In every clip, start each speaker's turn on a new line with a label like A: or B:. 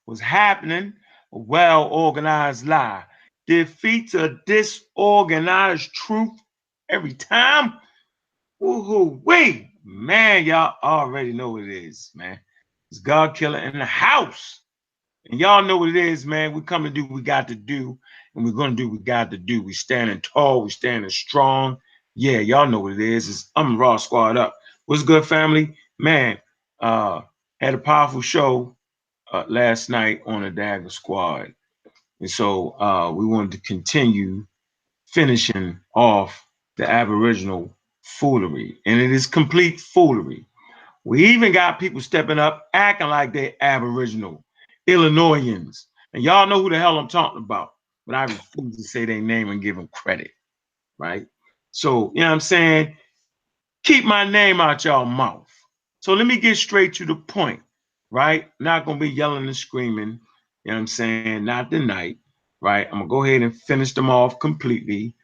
A: was happening. A well-organized lie defeats a disorganized truth every time. Woohoo, wait, man, y'all already know what it is, man. It's God killer in the house. And y'all know what it is, man. We come to do what we got to do, and we're gonna do what we got to do. We standing tall, we standing strong. Yeah, y'all know what it is. I'm Raw Squad Up. What's good, family? Man, uh, had a powerful show last night on the Dagger Squad. And so we wanted to continue finishing off the Aboriginal foolery. And it is complete foolery. We even got people stepping up, acting like they're Aboriginal Illinoisans. And y'all know who the hell I'm talking about. But I refuse to say their name and give them credit, right? So, you know what I'm saying? Keep my name out y'all mouth. So let me get straight to the point, right? Not going to be yelling and screaming, you know what I'm saying? Not tonight, right? I'm going to go ahead and finish them off completely.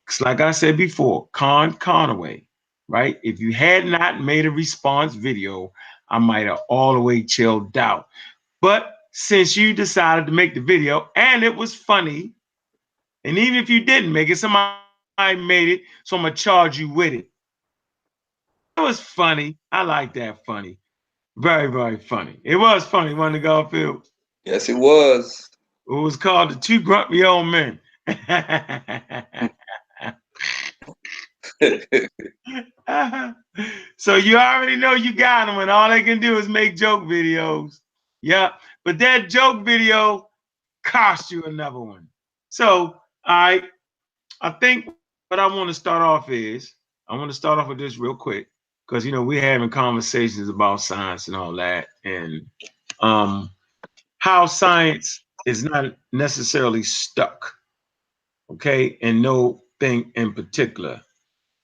A: Because like I said before, Don Calloway, right? If you had not made a response video, I might have all the way chilled out. But since you decided to make the video and it was funny, and even if you didn't make it, somebody made it, so I'm going to charge you with it. It was funny. I like that funny. Very, very funny. It was funny, wasn't it, Garfield?
B: Yes, it was.
A: It was called The Two Grumpy Old Men. So you already know you got them, and all they can do is make joke videos. Yeah, but that joke video cost you another one. So I think what I want to start off is I want to start off with this real quick because we're having conversations about science and all that, and um, how science is not necessarily stuck, okay, in no thing in particular.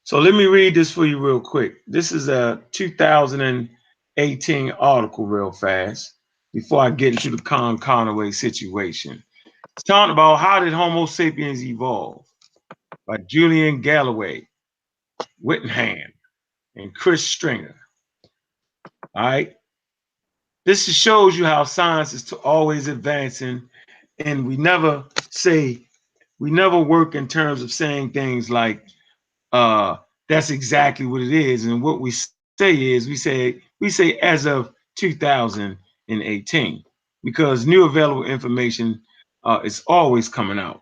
A: So let me read this for you real quick. This is a 2018 article real fast before I get into the Don Calloway situation. It's talking about how did Homo sapiens evolve by Julian Galloway, Whittingham, and Chris Stringer. All right. This shows you how science is always advancing, and we never work in terms of saying things like that's exactly what it is. And what we say is we say as of 2018, because new available information is always coming out.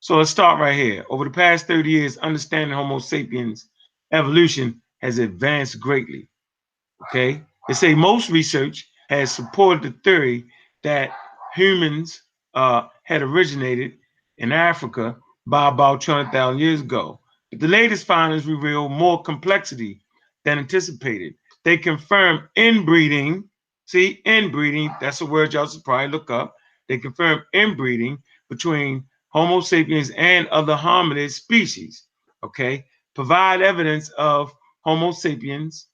A: So let's start right here. Over the past 30 years, understanding Homo sapiens evolution has advanced greatly. Okay. They say most research has supported the theory that humans had originated in Africa by about 200,000 years ago. But the latest findings reveal more complexity than anticipated. They confirm inbreeding. See, inbreeding, that's a word y'all should probably look up. They confirm inbreeding between Homo sapiens and other hominid species. Okay. Provide evidence of Homo sapiens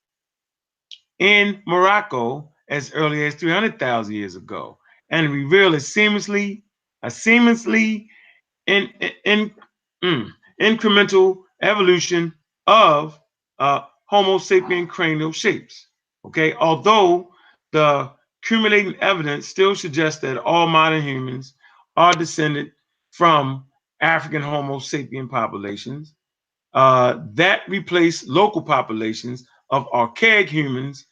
A: in Morocco as early as 300,000 years ago, and reveal a seamlessly in, in, incremental evolution of Homo sapien cranial shapes. Okay, although the accumulating evidence still suggests that all modern humans are descended from African Homo sapien populations that replace local populations of archaic humans.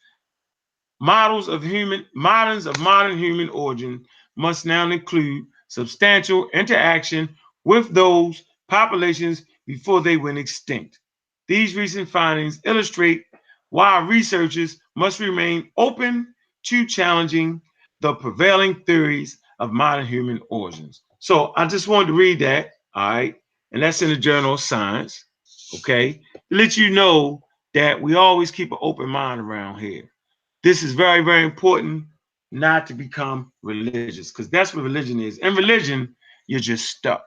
A: Moderns of modern human origin must now include substantial interaction with those populations before they went extinct. These recent findings illustrate why researchers must remain open to challenging the prevailing theories of modern human origins. So I just wanted to read that, all right, and that's in the Journal of Science, okay, to let you know that we always keep an open mind around here. This is very, very important not to become religious, because that's what religion is. In religion, you're just stuck.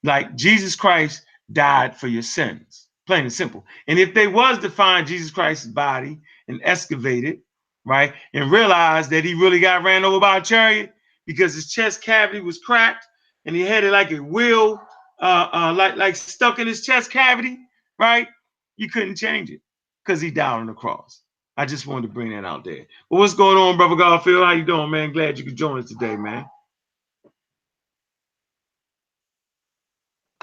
A: Like Jesus Christ died for your sins, plain and simple. And if they was to find Jesus Christ's body and excavate it, right, and realize that he really got ran over by a chariot because his chest cavity was cracked and he had it like a wheel, like stuck in his chest cavity, right? You couldn't change it because he died on the cross. I just wanted to bring that out there. But what's going on, Brother Garfield? How you doing, man? Glad you could join us today, man.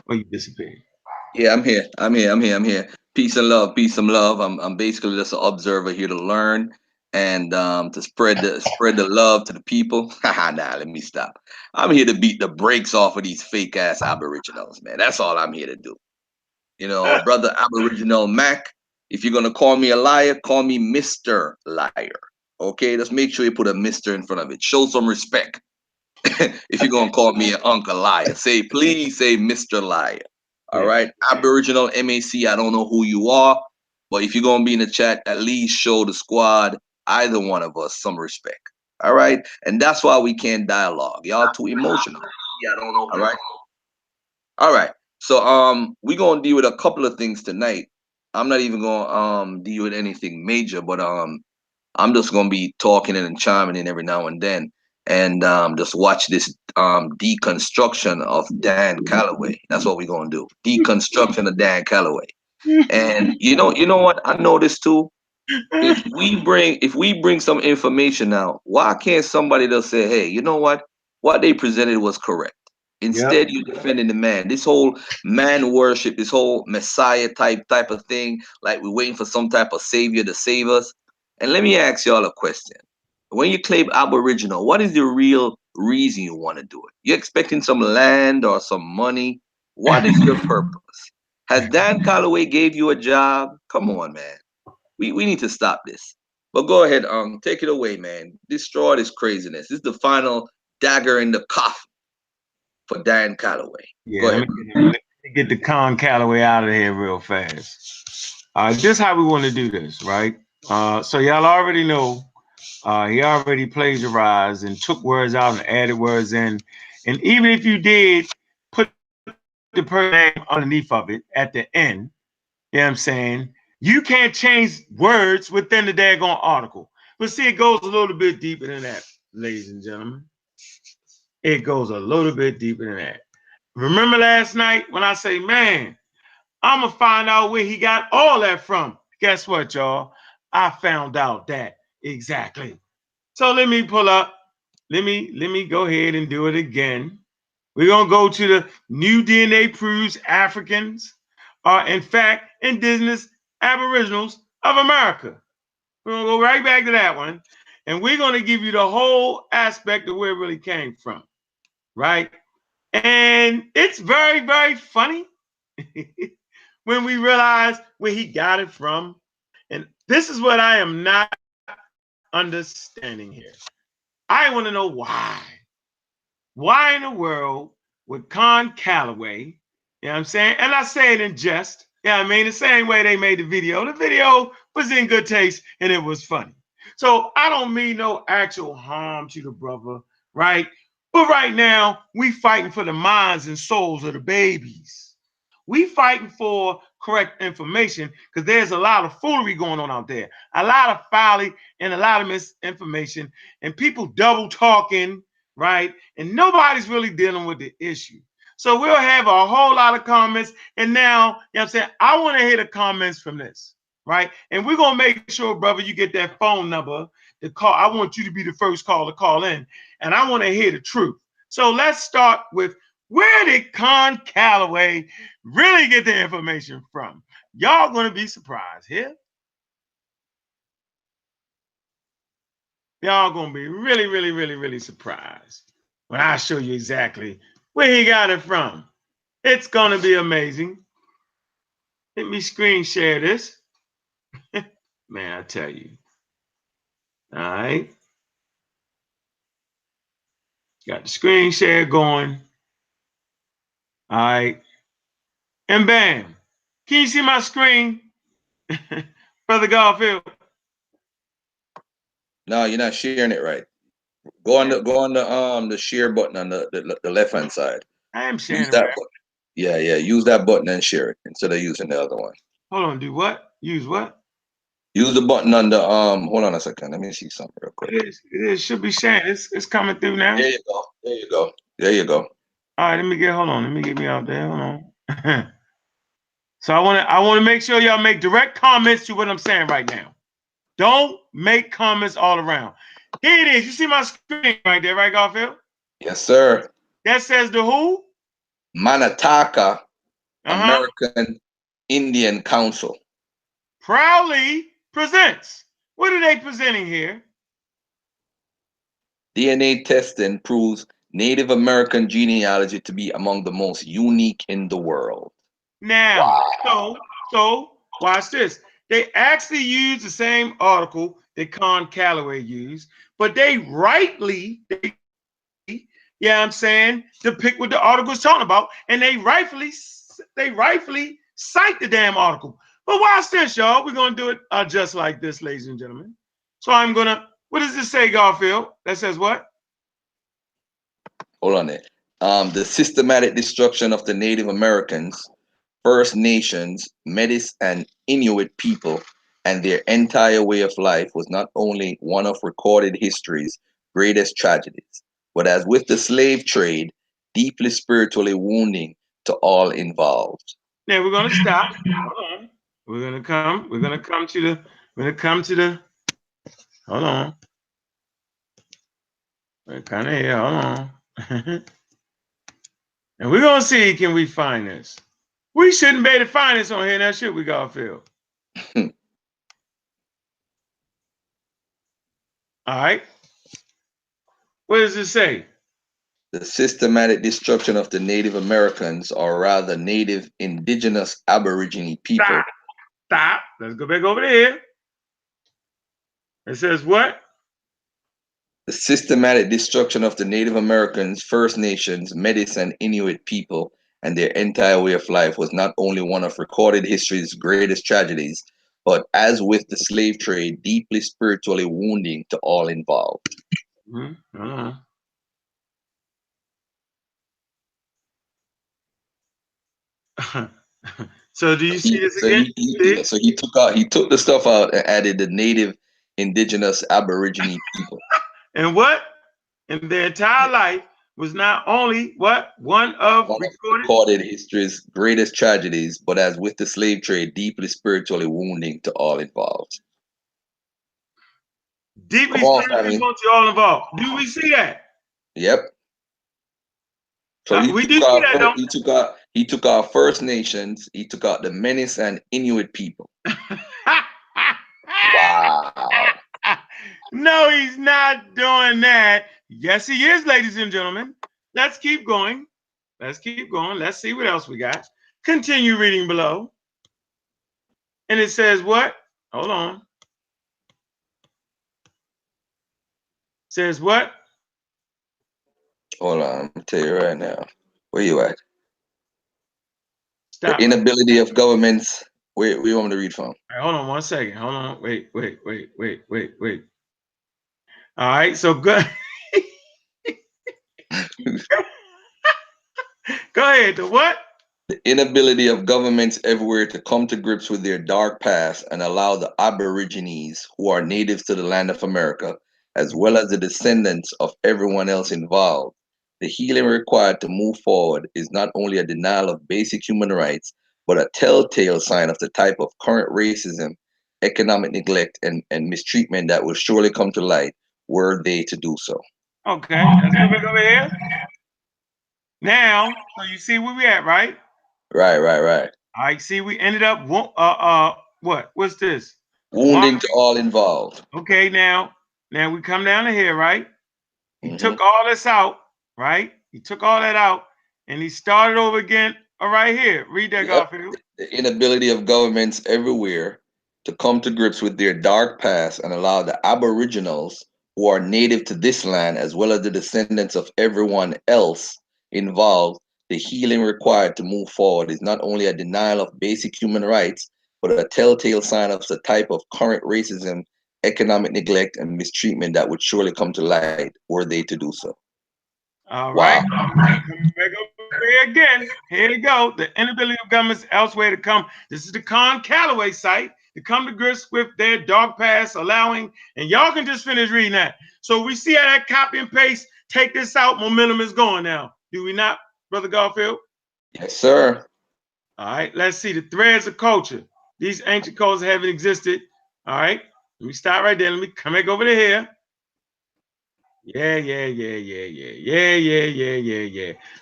A: Or you disappeared.
B: Yeah, I'm here. I'm here. Peace and love. Peace and love. I'm basically just an observer here to learn and to spread the love to the people. Nah, let me stop. I'm here to beat the brakes off of these fake ass Aboriginals, man. That's all I'm here to do. You know, brother Aboriginal Mac, if you're gonna call me a liar, call me Mr. Liar. Okay, just make sure you put a Mr. in front of it. Show some respect. If you're gonna call me an uncle liar, please say Mr. Liar. All right. Aboriginal MAC, I don't know who you are, but if you're gonna be in the chat, at least show the squad, either one of us, some respect. All right. And that's why we can't dialogue. Y'all too emotional.
A: Yeah, I don't know.
B: All right. All right. So we're gonna deal with a couple of things tonight. I'm not even gonna deal with anything major, but I'm just gonna be talking and chiming in every now and then, and just watch this deconstruction of Dan Calloway. That's what we're gonna do. Deconstruction of Dan Calloway. And you know what? I noticed too. If we bring some information out, why can't somebody just say, hey, you know what they presented was correct? Instead, you defending the man. This whole man worship, this whole Messiah type of thing, like we're waiting for some type of savior to save us. And let me ask y'all a question. When you claim Aboriginal, what is the real reason you want to do it? You expecting some land or some money? What is your purpose? Has Dan Calloway gave you a job? Come on, man. We need to stop this. But go ahead, take it away, man. Destroy this craziness. This is the final dagger in the coffin for Dan Calloway.
A: Yeah,
B: go ahead.
A: let me get the Don Calloway out of here real fast. This is how we want to do this, right? So y'all already know he already plagiarized and took words out and added words in. And even if you did put the person name underneath of it at the end, you know what I'm saying? You can't change words within the daggone article. But see, it goes a little bit deeper than that, ladies and gentlemen. It goes a little bit deeper than that. Remember last night when I say, man, I'm going to find out where he got all that from. Guess what, y'all? I found out that exactly. So let me pull up. Let me go ahead and do it again. We're going to go to the new DNA proves Africans are, in fact, indigenous Aboriginals of America. We're going to go right back to that one. And we're going to give you the whole aspect of where it really came from. Right? And it's very, very funny when we realize where he got it from. And this is what I am not understanding here. I want to know why. Why in the world would Don Calloway, you know what I'm saying? And I say it in jest. Yeah, I mean, the same way they made the video. The video was in good taste and it was funny. So I don't mean no actual harm to the brother, right? But right now, we fighting for the minds and souls of the babies. We fighting for correct information because there's a lot of foolery going on out there, a lot of folly and a lot of misinformation, and people double talking, right? And nobody's really dealing with the issue. So we'll have a whole lot of comments. And now, you know what I'm saying? I want to hear the comments from this, right? And we're going to make sure, brother, you get that phone number to call. I want you to be the first call to call in. And I want to hear the truth. So let's start with, where did Don Calloway really get the information from? Y'all going to be surprised here. Y'all going to be really, really, really, really surprised when I show you exactly where he got it from. It's going to be amazing. Let me screen share this. Man, I tell you. All right. Got the screen share going. All right. And bam. Can you see my screen? Brother Garfield?
B: No, you're not sharing it right. Go on the share button on the left hand side.
A: I am sharing
B: use that
A: it right.
B: button. Yeah, use that button and share it instead of using the other one.
A: Hold on, do what? Use what?
B: Use the button on the hold on a second. Let me see something real quick.
A: It is should be sharing. It's coming through now.
B: There you go. There you go. There you go.
A: All right, hold on. Let me get me out there. Hold on. So I want to make sure y'all make direct comments to what I'm saying right now. Don't make comments all around. Here it is. You see my screen right there, right, Garfield?
B: Yes, sir.
A: That says the who?
B: Manataka American Indian Council.
A: Proudly presents. What are they presenting here?
B: DNA testing proves Native American genealogy to be among the most unique in the world.
A: Now, so watch this. They actually use the same article that Don Calloway used, but they rightly, yeah, I'm saying, depict what the article is talking about, and they rightfully cite the damn article. But watch this, y'all. We're gonna do it just like this, ladies and gentlemen. So I'm gonna. What does this say, Garfield? That says what?
B: Hold on there. The systematic destruction of the Native Americans, First Nations, Metis, and Inuit people and their entire way of life was not only one of recorded history's greatest tragedies, but as with the slave trade, deeply spiritually wounding to all involved.
A: Now we're gonna stop. Hold on. We're gonna come. We're gonna come to the. We're gonna come to the. Hold on. We're kind of here. Hold on. And we're gonna see, can we find this? We shouldn't be able to find this on here now, should we, Garfield? All right. What does it say?
B: The systematic destruction of the Native Americans, or rather Native Indigenous Aborigine people.
A: Stop. Let's go back over here. It says what?
B: The systematic destruction of the Native Americans, First Nations, Metis, and Inuit people and their entire way of life was not only one of recorded history's greatest tragedies, but as with the slave trade, deeply spiritually wounding to all involved.
A: So do you see this again?
B: So he took the stuff out and added the Native Indigenous Aborigine people.
A: And what? In their entire life was not only what? One of
B: recorded history's greatest tragedies, but as with the slave trade, deeply spiritually wounding to all involved.
A: Deeply spiritually wounding to all involved. Do we see that?
B: Yep. So he took our First Nations, he took out the Metis and Inuit people. Wow.
A: No, he's not doing that. Yes, he is, ladies and gentlemen. Let's keep going. Let's keep going. Let's see what else we got. Continue reading below. And it says what? Hold on. Says what?
B: Hold on, I'm gonna tell you right now. Where you at?
A: Stop.
B: The inability of governments. Where you want me to read from?
A: Right, hold on 1 second. Hold on. Wait. All right, so good. Go ahead. The what?
B: The inability of governments everywhere to come to grips with their dark past and allow the Aborigines, who are natives to the land of America, as well as the descendants of everyone else involved, the healing required to move forward is not only a denial of basic human rights, but a telltale sign of the type of current racism, economic neglect, and mistreatment that will surely come to light were they to do so.
A: Okay, let's go back over here. Now, so you see where we at, right?
B: Right.
A: I see we ended up, what? What's this?
B: Wounding to all involved.
A: Okay, now we come down to here, right? He took all this out, right? He took all that out, and he started over again right here. Read that, Garfield.
B: The inability of governments everywhere to come to grips with their dark past and allow the Aboriginals, who are native to this land, as well as the descendants of everyone else involved, the healing required to move forward is not only a denial of basic human rights, but a telltale sign of the type of current racism, economic neglect, and mistreatment that would surely come to light were they to do so.
A: All right. Wow. Coming back over here again. Here you go. The inability of governments elsewhere to come. This is the Don Calloway site to come to grips with their dark past, allowing, and y'all can just finish reading that. So we see how that copy and paste, take this out, momentum is going now. Do we not, Brother Garfield?
B: Yes, sir.
A: All right. Let's see the threads of culture. These ancient cultures haven't existed. All right. Let me stop right there. Let me come back over to here. Yeah.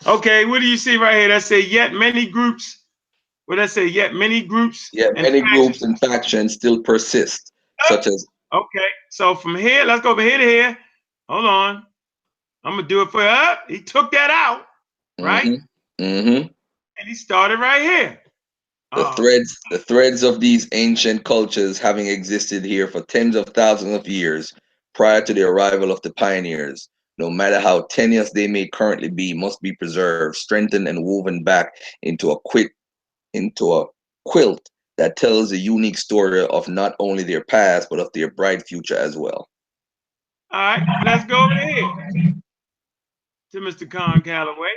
A: Okay, what do you see right here? That say yet many groups. What that say? Yet many groups
B: Yeah,
A: and
B: many
A: factions.
B: groups and factions still persist, such as
A: Okay, so from here, let's go over here to here. Hold on. I'm gonna do it for you. He took that out, right? And he started right here.
B: the threads of these ancient cultures having existed here for tens of thousands of years prior to the arrival of the pioneers, no matter how tenuous they may currently be, must be preserved, strengthened, and woven back into a quilt that tells a unique story of not only their past but of their bright future as well.
A: All right, let's go over here to Mr. Don Calloway.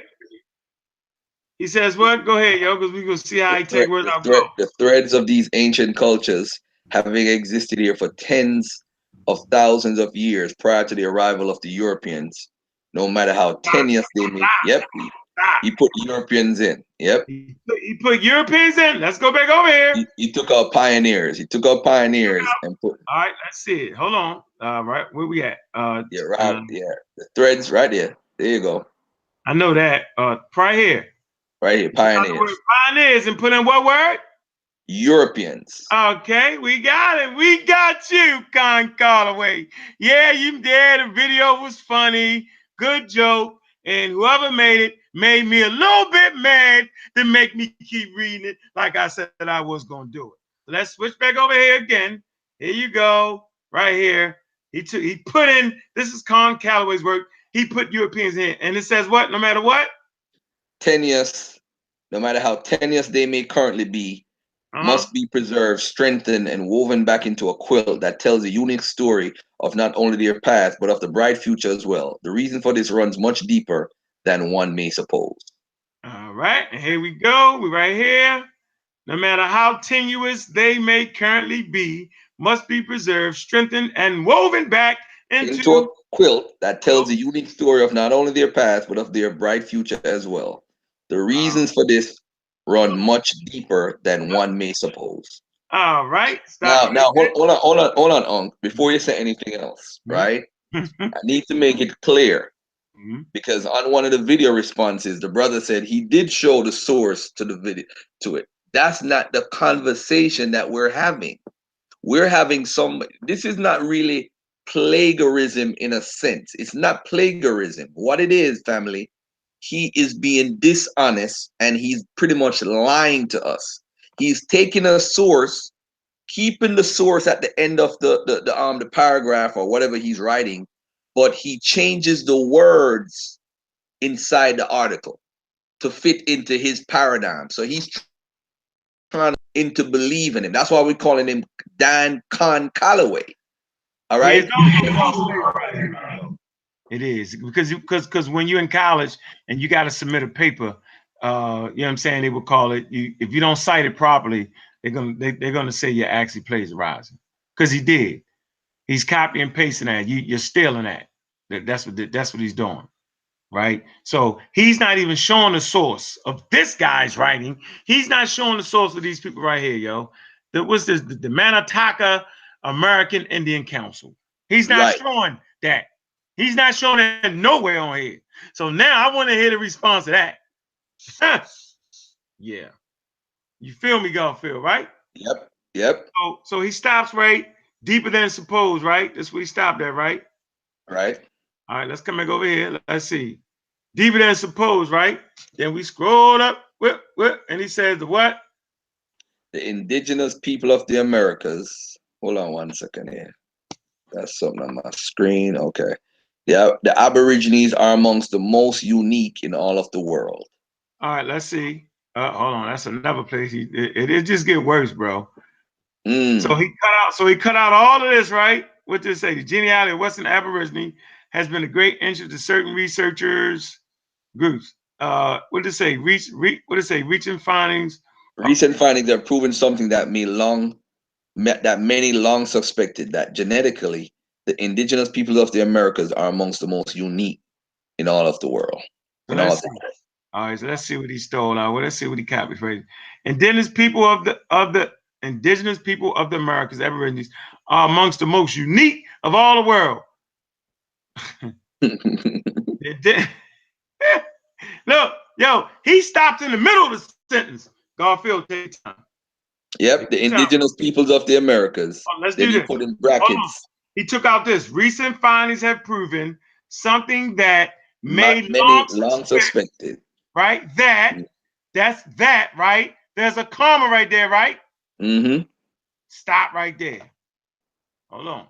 A: He says, "What? Go ahead, yo, because we're gonna see how he take where I'll go."
B: The threads of these ancient cultures having existed here for tens of thousands of years prior to the arrival of the Europeans, no matter how tenuous they may. Yep,
A: Stop.
B: he put Europeans in. Yep.
A: He put Europeans in. Let's go back over here.
B: He took out pioneers. He took out pioneers and put.
A: All right, let's see it. Hold on. Right, where we at?
B: Yeah, right. Yeah, the threads right there. There you go.
A: I know that. Right here.
B: Right here, pioneers.
A: Pioneers and put in what word?
B: Europeans.
A: Okay, we got it. We got you, Don Calloway. Yeah, you did. The video was funny. Good joke. And whoever made it made me a little bit mad to make me keep reading it like I said that I was going to do it. So let's switch back over here again. Here you go. Right here. He put in, this is Don Calloway's work. He put Europeans in. And it says what? No matter what?
B: Tenuous, no matter how tenuous they may currently be, must be preserved, strengthened, and woven back into a quilt that tells a unique story of not only their past, but of the bright future as well. The reason for this runs much deeper than one may suppose.
A: All right, and here we go. We're right here. No matter how tenuous they may currently be, must be preserved, strengthened, and woven back
B: into a quilt that tells a unique story of not only their past, but of their bright future as well. The reasons for this run much deeper than one may suppose.
A: All right.
B: Stop now, hold on, Unc. Before you say anything else, right? I need to make it clear because on one of the video responses, the brother said he did show the source to the video to it. That's not the conversation that we're having. We're having this is not really plagiarism in a sense. It's not plagiarism. What it is, family, he is being dishonest and he's pretty much lying to us. He's taking a source, keeping the source at the end of the paragraph or whatever he's writing, but he changes the words inside the article to fit into his paradigm. So he's trying into believing him. That's why we're calling him Don Calloway. All right.
A: It is because when you're in college and you got to submit a paper, you know what I'm saying, they would call it, if you don't cite it properly, they're gonna say you're actually plagiarizing, because he did. He's copy and pasting that. You're stealing that. That's what he's doing, right? So he's not even showing the source of this guy's writing. He's not showing the source of these people right here, yo. What's this? The Manataka American Indian Council. He's not showing that. He's not showing that nowhere on here. So now I want to hear the response to that. Yeah. You feel me, Garfield, right?
B: Yep.
A: So he stops right deeper than supposed, right? That's where he stopped at, right?
B: Right.
A: All right, let's come back over here. Let's see. Deeper than supposed, right? Then we scroll up, and he says the what?
B: The indigenous people of the Americas. Hold on one second here. That's something on my screen. Okay. Yeah, the Aborigines are amongst the most unique in all of the world.
A: All right, let's see. Hold on, that's another place. It just get worse, bro. So he cut out all of this, right? What did it say? The genealogy of Western Aborigine has been a great interest to certain researchers groups. What did it say? What did it say? Recent findings.
B: Recent findings have proven something that many long suspected, that genetically the indigenous peoples of the Americas are amongst the most unique in all of the world.
A: All right, so let's see what he stole out. Well, let's see what he copied. Right? Indigenous people of the indigenous people of the Americas, Aborigines, are amongst the most unique of all the world. Look, yo, he stopped in the middle of the sentence. Garfield, take time.
B: Yep, the indigenous peoples of the Americas.
A: Let's
B: Then
A: do
B: he
A: this.
B: put in brackets.
A: He took out this. Recent findings have proven something that
B: Not
A: made
B: many long suspected.
A: Right? That's that, right? There's a comma right there, right?
B: Mm-hmm.
A: Stop right there. Hold on.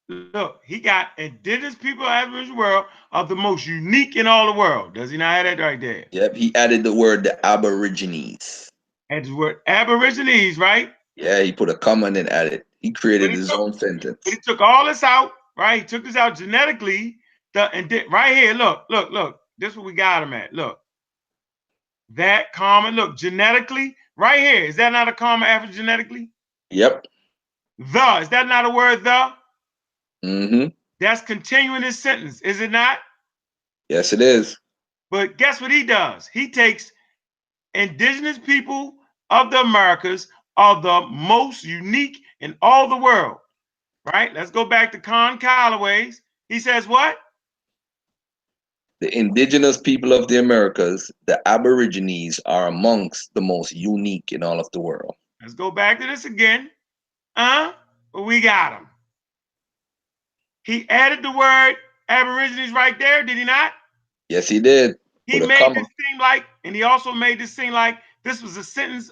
A: Look, he got indigenous people of the Aboriginal world are the most unique in all the world. Does he not have that right there?
B: Yep, he added the word the Aborigines.
A: And the word Aborigines, right?
B: Yeah, he put a comma and then added. He created his own sentence.
A: But he took all this out, right? He took this out genetically. Right here, look. This is what we got him at. Look. That comma, look, genetically, right here. Is that not a comma after genetically?
B: Yep.
A: The, is that not a word, the?
B: Mm-hmm.
A: That's continuing this sentence, is it not?
B: Yes, it is.
A: But guess what he does? He takes indigenous people of the Americas are the most unique in all the world, right? Let's go back to Don Calloway's. He says what?
B: The indigenous people of the Americas, the Aborigines, are amongst the most unique in all of the world.
A: Let's go back to this again. We got him. He added the word Aborigines right there, did he not?
B: Yes, he did.
A: He made this seem like, and he also made this seem like this was a sentence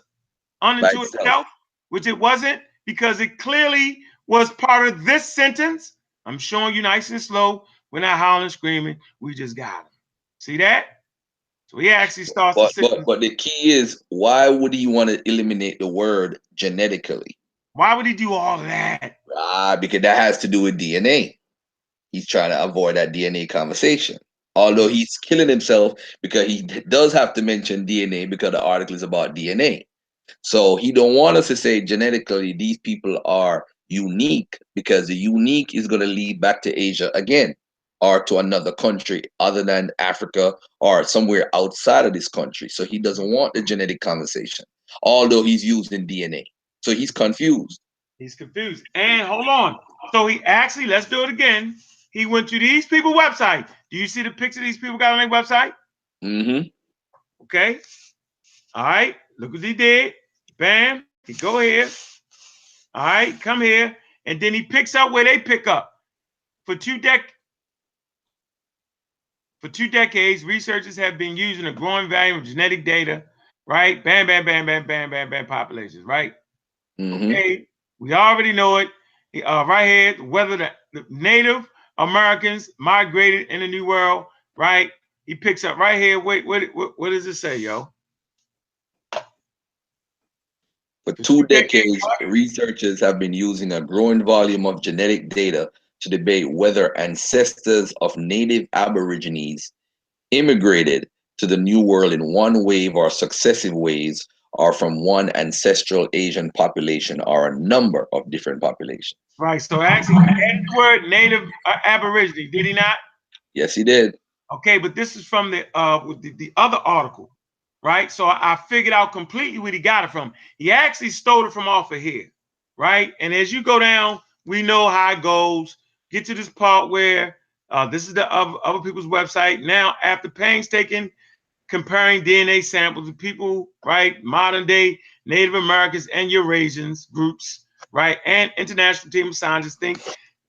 A: unto itself, which it wasn't, because it clearly was part of this sentence. I'm showing you nice and slow. We're not howling and screaming. We just got him. See that? So he actually starts the sentence.
B: But the key is, why would he want to eliminate the word genetically?
A: Why would he do all of that?
B: Because that has to do with DNA. He's trying to avoid that DNA conversation. Although he's killing himself because he does have to mention DNA because the article is about DNA. So he don't want us to say genetically these people are unique, because the unique is going to lead back to Asia again, or to another country other than Africa or somewhere outside of this country. So he doesn't want the genetic conversation, although he's using DNA. So he's confused.
A: He's confused. And hold on. So he actually, let's do it again. He went to these people's website. Do you see the picture these people got on their website?
B: Mm-hmm.
A: Okay. All right. Look what he did. Bam. He go here. All right. Come here. And then he picks up where they pick up. For two decades, researchers have been using a growing volume of genetic data, right? Bam, bam, bam, bam, bam, bam, bam, populations, right?
B: Mm-hmm.
A: Okay. We already know it. Right here, whether the Native Americans migrated in the New World, right? He picks up right here. Wait, what does it say, yo?
B: For 2 decades, researchers have been using a growing volume of genetic data to debate whether ancestors of native Aborigines immigrated to the New World in one wave or successive waves, or from one ancestral Asian population or a number of different populations.
A: Right. So actually, he added the word native Aborigine, did he not?
B: Yes, he did.
A: Okay, but this is from the other article, right? So I figured out completely where he got it from. He actually stole it from off of here, right? And as you go down, we know how it goes. Get to this part where this is the other people's website. Now, after painstaking comparing DNA samples of people, right, modern day Native Americans and Eurasians groups, right, and international team of scientists think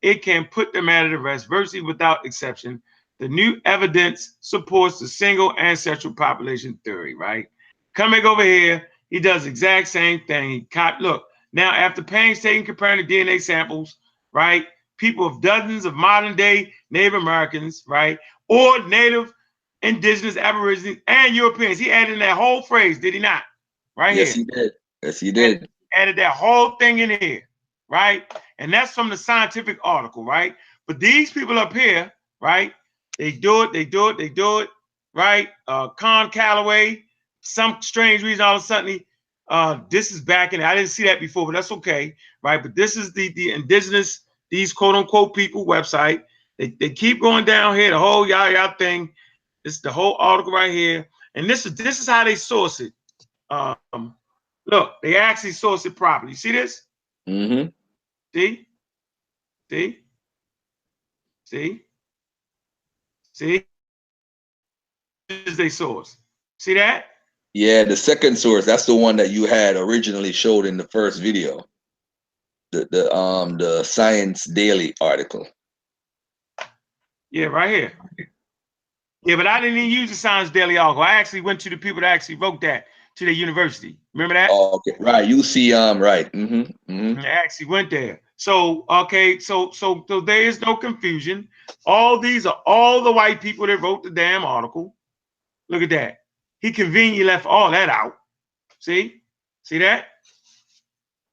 A: it can put them at rest virtually without exception. The new evidence supports the single ancestral population theory, right? Coming over here, he does the exact same thing. Look, now after painstaking comparing the DNA samples, right, people of dozens of modern day Native Americans, right, or Native Indigenous, Aborigines, and Europeans. He added in that whole phrase, did he not? Right
B: yes,
A: here.
B: Yes, he did. Yes, he did.
A: Added that whole thing in here, right? And that's from the scientific article, right? But these people up here, right? They do it, right? Don Calloway, some strange reason all of a sudden this is back in it. I didn't see that before, but that's okay, right? But this is the indigenous, these quote unquote people website. They keep going down here, the whole y'all thing. This is the whole article right here. And this is how they source it. Look, they actually sourced it properly. See this?
B: Mm-hmm.
A: See? See? See? See? This is they source. See that?
B: Yeah, the second source, that's the one that you had originally showed in the first video. The Science Daily article.
A: Yeah, right here. Yeah, but I didn't even use the Science Daily article. I actually went to the people that actually wrote that to the university. Remember that?
B: Oh, okay. Right. You see, right. Mm-hmm. Mm-hmm.
A: I actually went there. So okay, so there is no confusion. All these are all the white people that wrote the damn article. Look at that. He conveniently left all that out. See? See that?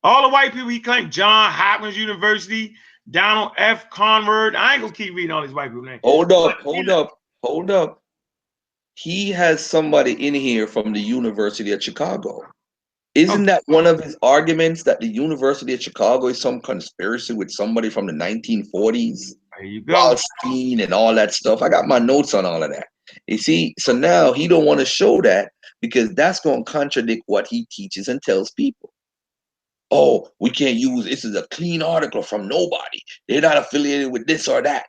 A: All the white people he claimed, John Hopkins University, Donald F. Conrad. I ain't gonna keep reading all these white people names.
B: Hold up. He has somebody in here from the University of Chicago. Isn't that one of his arguments, that the University of Chicago is some conspiracy with somebody from the 1940s?
A: There you go.
B: Wallstein and all that stuff. I got my notes on all of that. You see, so now he don't want to show that because that's going to contradict what he teaches and tells people. Oh, we can't use, this is a clean article from nobody. They're not affiliated with this or that.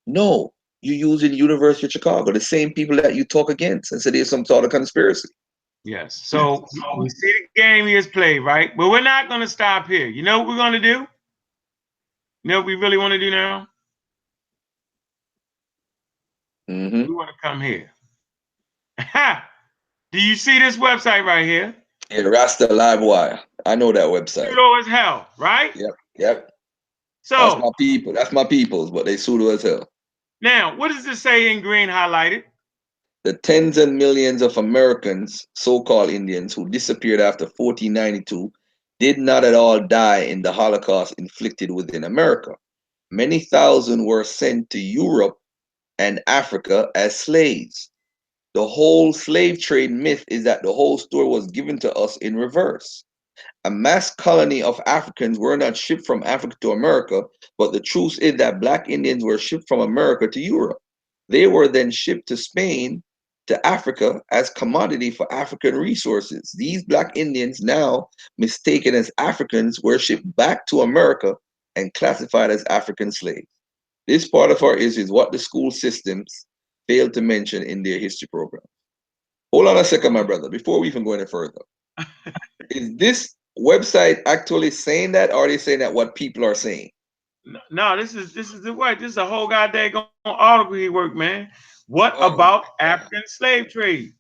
B: No, you use in University of Chicago, the same people that you talk against and say there's some sort of conspiracy.
A: Yes. So we see the game he has played, right? But we're not going to stop here. You know what we're going to do? You know what we really want to do now?
B: Mm-hmm.
A: We want to come here. Do you see this website right here?
B: Yeah, Rasta Livewire. I know that website.
A: Pseudo as hell, right?
B: Yep.
A: So
B: that's my people. That's my people's, but they pseudo as hell.
A: Now, what does it say in green highlighted?
B: The tens and millions of Americans, so-called Indians, who disappeared after 1492 did not at all die in the Holocaust inflicted within America. Many thousand were sent to Europe and Africa as slaves. The whole slave trade myth is that the whole story was given to us in reverse. A mass colony of Africans were not shipped from Africa to America, but the truth is that Black Indians were shipped from America to Europe. They were then shipped to Spain, to Africa as commodity for African resources. These Black Indians, now mistaken as Africans, were shipped back to America and classified as African slaves. This part of our issue is what the school systems failed to mention in their history program. Hold on a second, my brother, before we even go any further. Is this website actually saying that, or are they saying that what people are saying?
A: No, this is the way. This is a whole goddamn article he worked, man. What about African slave trade?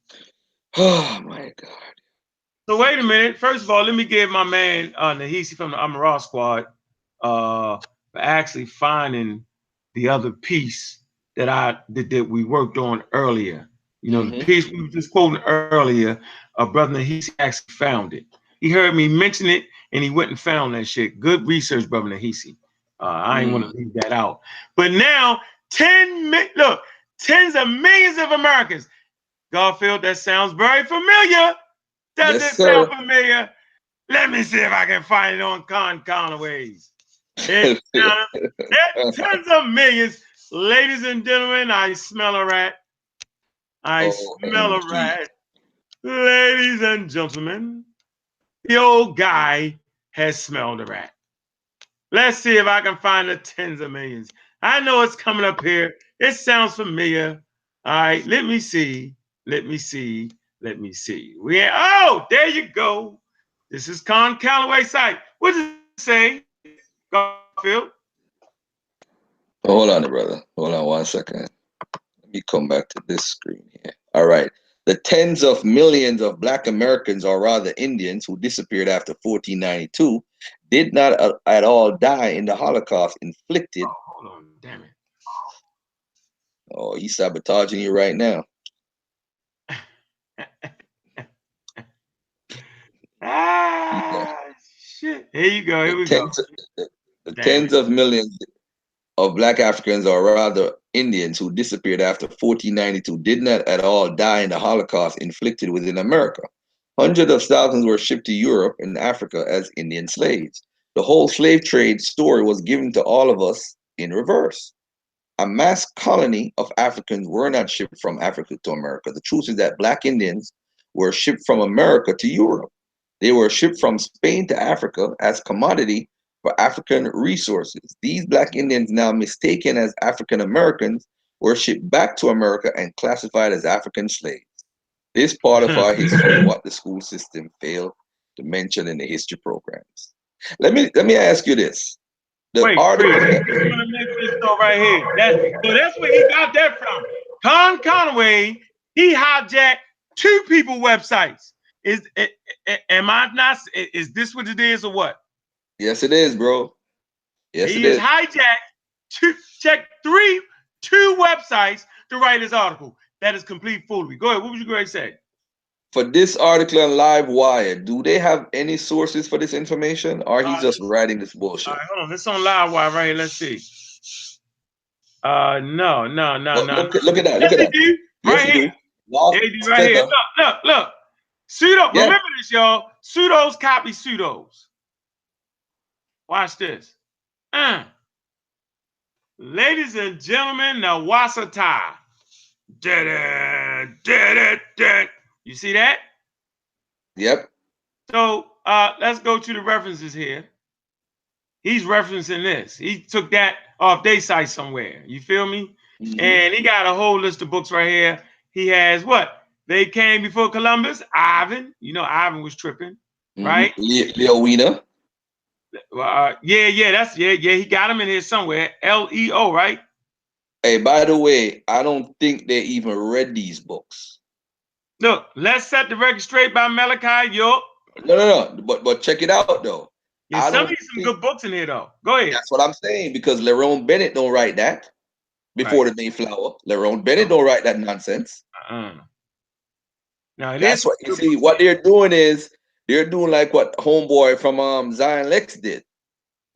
B: Oh my God.
A: So wait a minute. First of all, let me give my man Nahisi from the Amara Squad for actually finding the other piece that we worked on earlier. You know, the piece we were just quoting earlier, brother Nahisi actually found it. He heard me mention it and he went and found that shit. Good research, brother Nahisi. I ain't want to leave that out. But now, tens of millions of Americans. Garfield, that sounds very familiar. Does it sound familiar? Let me see if I can find it on Don Calloway's. Tens of millions. Ladies and gentlemen, I smell a rat. I smell a rat. Ladies and gentlemen, the old guy has smelled a rat. Let's see if I can find the tens of millions. I know it's coming up here. It sounds familiar. All right, let me see. There you go. This is Don Calloway site. What does it say, Garfield?
B: Hold on, brother. Hold on 1 second. Let me come back to this screen here. All right. The tens of millions of Black Americans, or rather Indians, who disappeared after 1492 did not at all die in the Holocaust inflicted.
A: Oh, hold on, damn it.
B: Oh, he's sabotaging you right now.
A: Shit. Here you go. Here we go.
B: The tens of millions of Black Africans, or rather Indians, who disappeared after 1492 did not at all die in the Holocaust inflicted within America. Hundreds of thousands were shipped to Europe and Africa as Indian slaves. The whole slave trade story was given to all of us in reverse. A mass colony of Africans were not shipped from Africa to America. The truth is that Black Indians were shipped from America to Europe. They were shipped from Spain to Africa as commodity for African resources. These Black Indians, now mistaken as African Americans, were shipped back to America and classified as African slaves. This part of our history, what the school system failed to mention in the history programs. Let me ask you this.
A: Wait, I'm gonna make this though right here. So that's where he got that from. Don Calloway, he hijacked 2 people websites. Am I not? Is this what it is or what?
B: Yes, it is, bro. Yes,
A: he
B: it
A: is
B: is.
A: Hijacked two websites to write his article. That is complete foolery. Go ahead. What was you going to say?
B: For this article on Livewire, do they have any sources for this information, or he's just writing this bullshit?
A: All right, hold on. It's on Livewire right here. Let's see. No.
B: Look at that.
A: Yes, they do.
B: Yes,
A: Right here.
B: Lost
A: They do right here. Look. Sudo.
B: Yeah.
A: Remember this, y'all. Sudos copy pseudos. Watch this. Ladies and gentlemen, the Wasata. You see that?
B: Yep.
A: So let's go to the references here. He's referencing this. He took that off their site somewhere. You feel me?
B: Mm-hmm.
A: And he got a whole list of books right here. He has what? They Came Before Columbus. Ivan. You know, Ivan was tripping, right?
B: Leo Wiener.
A: He got him in here somewhere. Leo, right?
B: Hey, by the way, I don't think they even read these books.
A: Look, Let's Set the Record Straight by Malachi York.
B: No. But check it out though.
A: Yeah, some good books in here though. Go ahead.
B: That's what I'm saying, because Lerone Bennett don't write that before the Mayflower. Lerone Bennett don't write that nonsense.
A: Now
B: that's what you see. What they're doing is they're doing like what homeboy from Zion Lex did,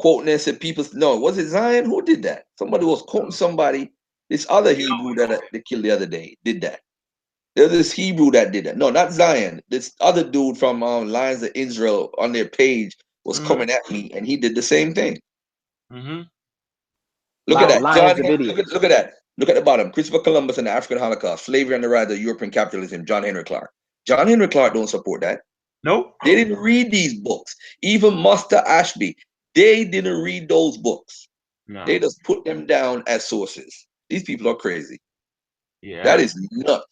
B: quoting and said people. No, was it Zion? Who did that? Somebody was quoting somebody. This other Hebrew that they killed the other day did that. There's this Hebrew that did that. No, not Zion. This other dude from Lions of Israel on their page was coming at me, and he did the same thing. Look at that. Look at that. Look at the bottom. Christopher Columbus and the African Holocaust, slavery and the rise of European capitalism. John Henry Clark. John Henry Clark don't support that.
A: Nope.
B: They didn't read these books. Even Master Ashby, they didn't read those books. No. They just put them down as sources. These people are crazy.
A: Yeah.
B: That is nuts.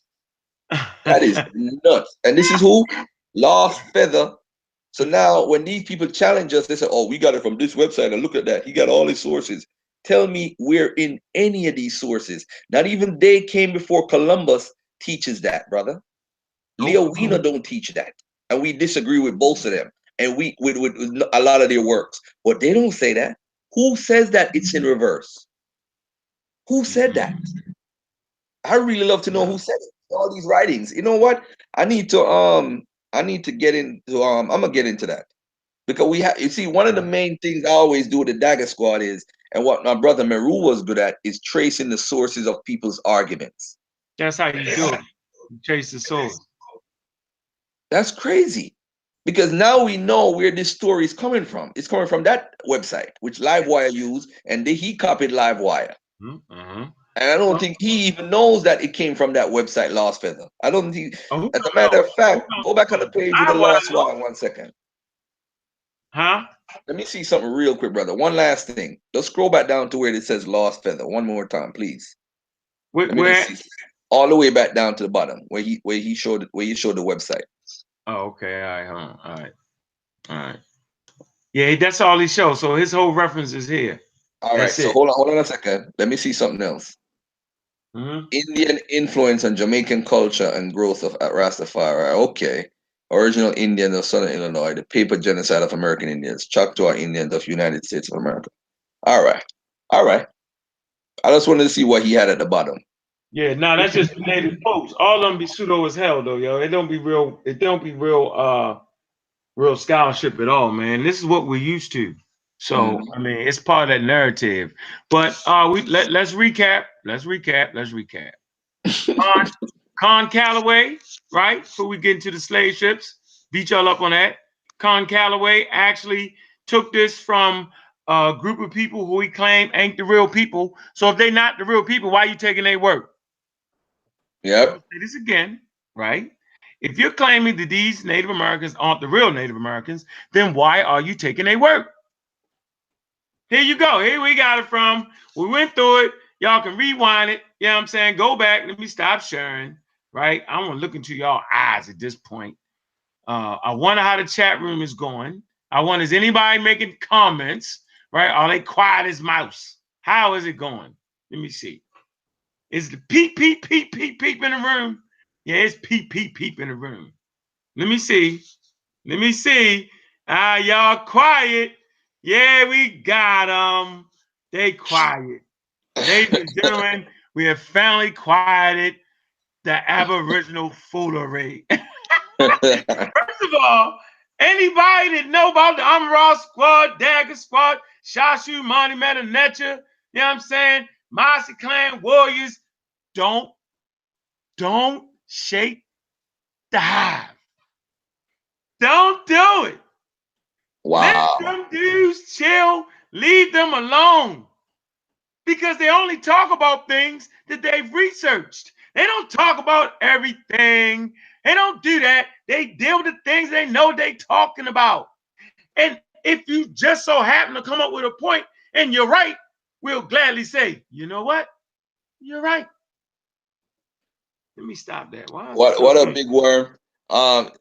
B: That is nuts. And this is who? Lost Feather. So now when these people challenge us, they say, oh, we got it from this website, and look at that. He got all his sources. Tell me where in any of these sources. Not even They Came Before Columbus teaches that, brother. Leo Wiener don't teach that. And we disagree with both of them. And we with a lot of their works. But they don't say that. Who says that it's in reverse? Who said that? I really love to know who said it. All these writings. You know what? I need to get into I'm gonna get into that. Because we have, you see, one of the main things I always do with the Dagger Squad is, and what my brother Meru was good at, is tracing the sources of people's arguments.
A: That's how you do it. You trace the source.
B: That's crazy. Because now we know where this story is coming from. It's coming from that website, which Livewire used, and he copied Livewire. And I don't think he even knows that it came from that website, Lost Feather. I don't think, as a matter of fact, go back on the page with the Lost one 1 second.
A: Huh?
B: Let me see something real quick, brother. One last thing. Let's scroll back down to where it says Lost Feather. One more time, please.
A: Where?
B: All the way back down to the bottom, where he showed the website.
A: Oh, okay. All right. Yeah, that's all he shows. So his whole reference is here.
B: All right. So hold on a second. Let me see something else. Indian influence on Jamaican culture and growth of Rastafari. Okay. Original Indians of Southern Illinois, the paper genocide of American Indians, Choctaw Indians of United States of America. All right. I just wanted to see what he had at the bottom.
A: Yeah, no, that's just the native folks. All of them be pseudo as hell though, yo. It don't be real scholarship at all, man. This is what we're used to. So I mean, it's part of that narrative. But let's recap. Let's recap. Don Calloway, right? Before we get into the slave ships, beat y'all up on that. Don Calloway actually took this from a group of people who he claimed ain't the real people. So if they're not the real people, why are you taking their work?
B: Yep.
A: I'll say this again, right? If you're claiming that these Native Americans aren't the real Native Americans, then why are you taking their work? Here you go. Here we got it from. We went through it. Y'all can rewind it. You know what I'm saying? Go back. Let me stop sharing. Right? I want to look into y'all eyes at this point. I wonder how the chat room is going. I wonder, is anybody making comments? Right? Are they quiet as mouse? How is it going? Let me see. Is the peep, peep, peep, peep, peep in the room? Yeah, it's peep, peep, peep in the room. Let me see. Let me see. Y'all quiet. Yeah, we got them. They quiet. Ladies and gentlemen, we have finally quieted the Aboriginal foolery. First of all, anybody that know about the Amara Squad, Dagger Squad, Shashu, Monty Metanecha, you know what I'm saying? Marcy Clan Warriors, don't shake the hive. Don't do it.
B: Wow.
A: Let them dudes chill. Leave them alone. Because they only talk about things that they've researched. They don't talk about everything. They don't do that. They deal with the things they know they're talking about. And if you just so happen to come up with a point and you're right, we'll gladly say, you know what? You're right. Let me stop that.
B: What a big worm.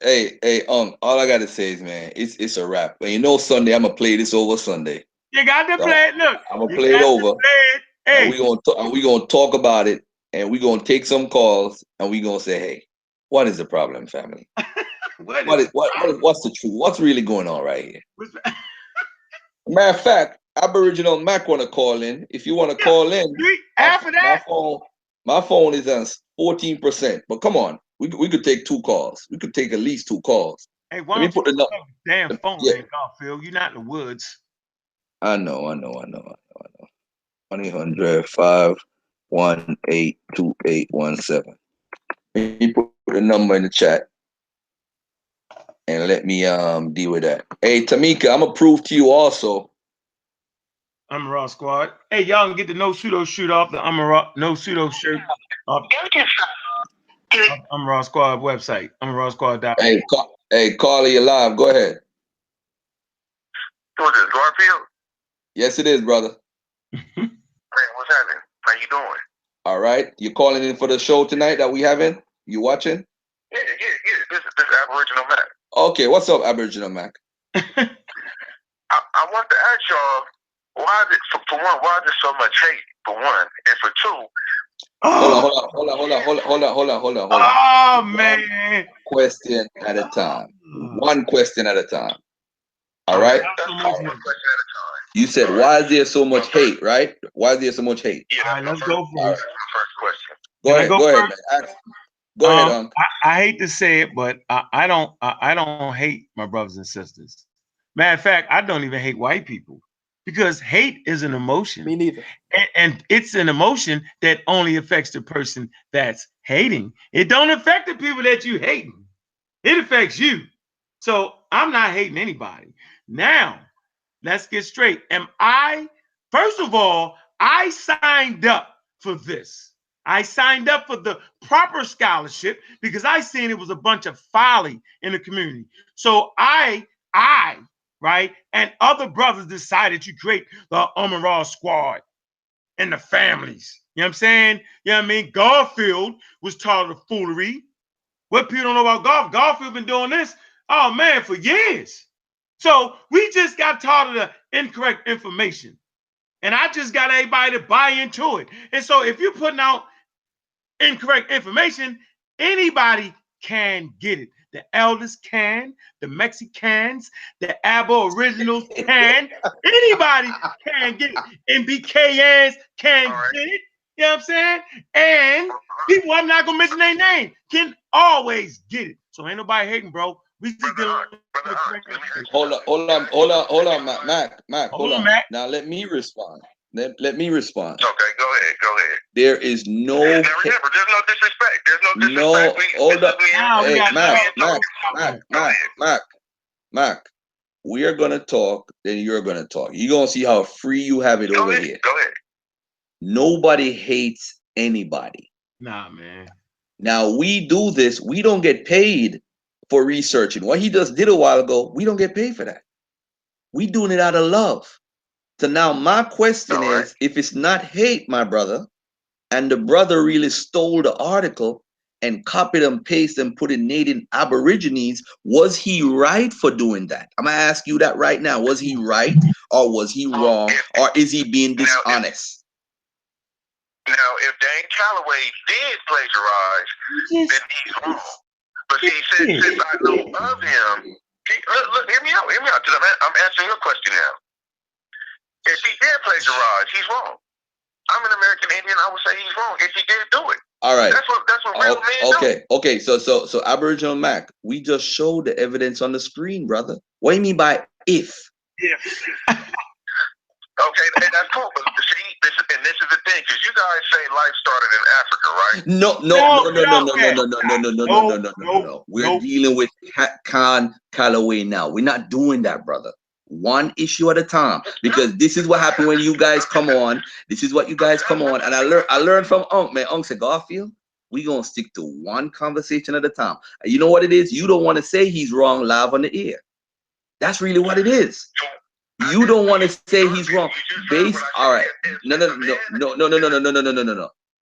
B: Hey, all I gotta say is, man, it's a wrap. But you know, Sunday I'm gonna play this over Sunday.
A: You got to play it. Look,
B: I'm gonna play it over.
A: Hey,
B: and we gonna talk about it, and we gonna take some calls, and we gonna say, hey, what is the problem, family? What's the truth? What's really going on right here? Matter of fact, Aboriginal Mac wanna call in. If you wanna call in,
A: after that,
B: my phone is on 14%. But come on, we could take 2 calls. We could take at least 2 calls.
A: Hey, why don't you put the damn phone in, Garfield? You're not in the woods.
B: I know. 1-800-518-2817. Let me put the number in the chat and let me deal with that. Hey, Tamika, I'm gonna prove to you also.
A: I'm Raw Squad. Hey, y'all can get the No Sudo shoot off the No Sudo shirt off I'm Raw Squad website. I'm Raw Squad.
B: Hey, Carly, you live. Go ahead.
C: So is this Garfield?
B: Yes, it is, brother.
C: Hey, what's happening? How you doing?
B: All right. You calling in for the show tonight that we having? You watching?
C: Yeah. This is Aboriginal Mac.
B: Okay, what's up, Aboriginal Mac?
C: I want to ask y'all, why is it, for one, why is there so much hate, for one? And for two,
B: Hold on.
A: Oh, man.
B: Question at a time. One question at a time. All right?
C: One question at a time.
B: You said, why is there so much hate, right? Why is there so much hate?
C: Yeah,
A: all right, let's go first.
C: That's my first question.
B: Go ahead, man. Go ahead, Unc.
A: I hate to say it, but I don't hate my brothers and sisters. Matter of fact, I don't even hate white people because hate is an emotion.
D: Me neither.
A: And it's an emotion that only affects the person that's hating. It don't affect the people that you hating. It affects you. So I'm not hating anybody. Now, let's get straight. First of all, I signed up for this. I signed up for the proper scholarship because I seen it was a bunch of folly in the community. So I, right, and other brothers decided to create the Amara Squad and the families. You know what I'm saying? You know what I mean? Garfield was taught of foolery. What people don't know about Garfield been doing this, oh man, for years. So we just got taught of the incorrect information. And I just got everybody to buy into it. And so if you're putting out incorrect information, anybody can get it. The elders can, the Mexicans, the Aboriginals can, anybody can get it. MBKNs can get it. You know what I'm saying? And people, I'm not gonna mention their name, can always get it. So ain't nobody hating, bro. We just
B: Hold on, Mac. Hold on.
A: Mac.
B: Now let me respond. Let me respond.
C: Okay, go ahead.
B: There is no.
C: Now remember, there's no disrespect. There's no disrespect.
B: Hey, Mac. We are gonna talk, then you're gonna talk. You're gonna see how free you have it over here.
C: Go ahead.
B: Nobody hates anybody.
A: Nah, man.
B: Now we do this. We don't get paid for researching. What he just did a while ago, we don't get paid for that. We doing it out of love. So now my question is, if it's not hate, my brother, and the brother really stole the article and copied and pasted and put in Native Aborigines, was he right for doing that? I'm gonna ask you that right now. Was he right or was he wrong, or is he being dishonest?
C: Now, if Dan Calloway did plagiarize, then he's wrong. But see, since I know of him, look, hear me out, because I'm answering your question now. If he did plagiarize, he's wrong. I'm an American Indian. I would say he's wrong if he did do it.
B: All right.
C: That's what real men do.
B: Okay. So Aboriginal Mac, we just showed the evidence on the screen, brother. What do you mean by if?
C: If. Okay, that's cool. But see, this is the thing, because you guys say life started in Africa, right?
B: No. We're dealing with Don Calloway now. We're not doing that, brother. One issue at a time, because this is what happened when you guys come on. This is what you guys come on, and I learned from Ankh, man. Ankh said, Garfield, we gonna stick to one conversation at a time. And you know what it is? You don't want to say he's wrong live on the air. That's really what it is. You don't want to say he's wrong. All right. No.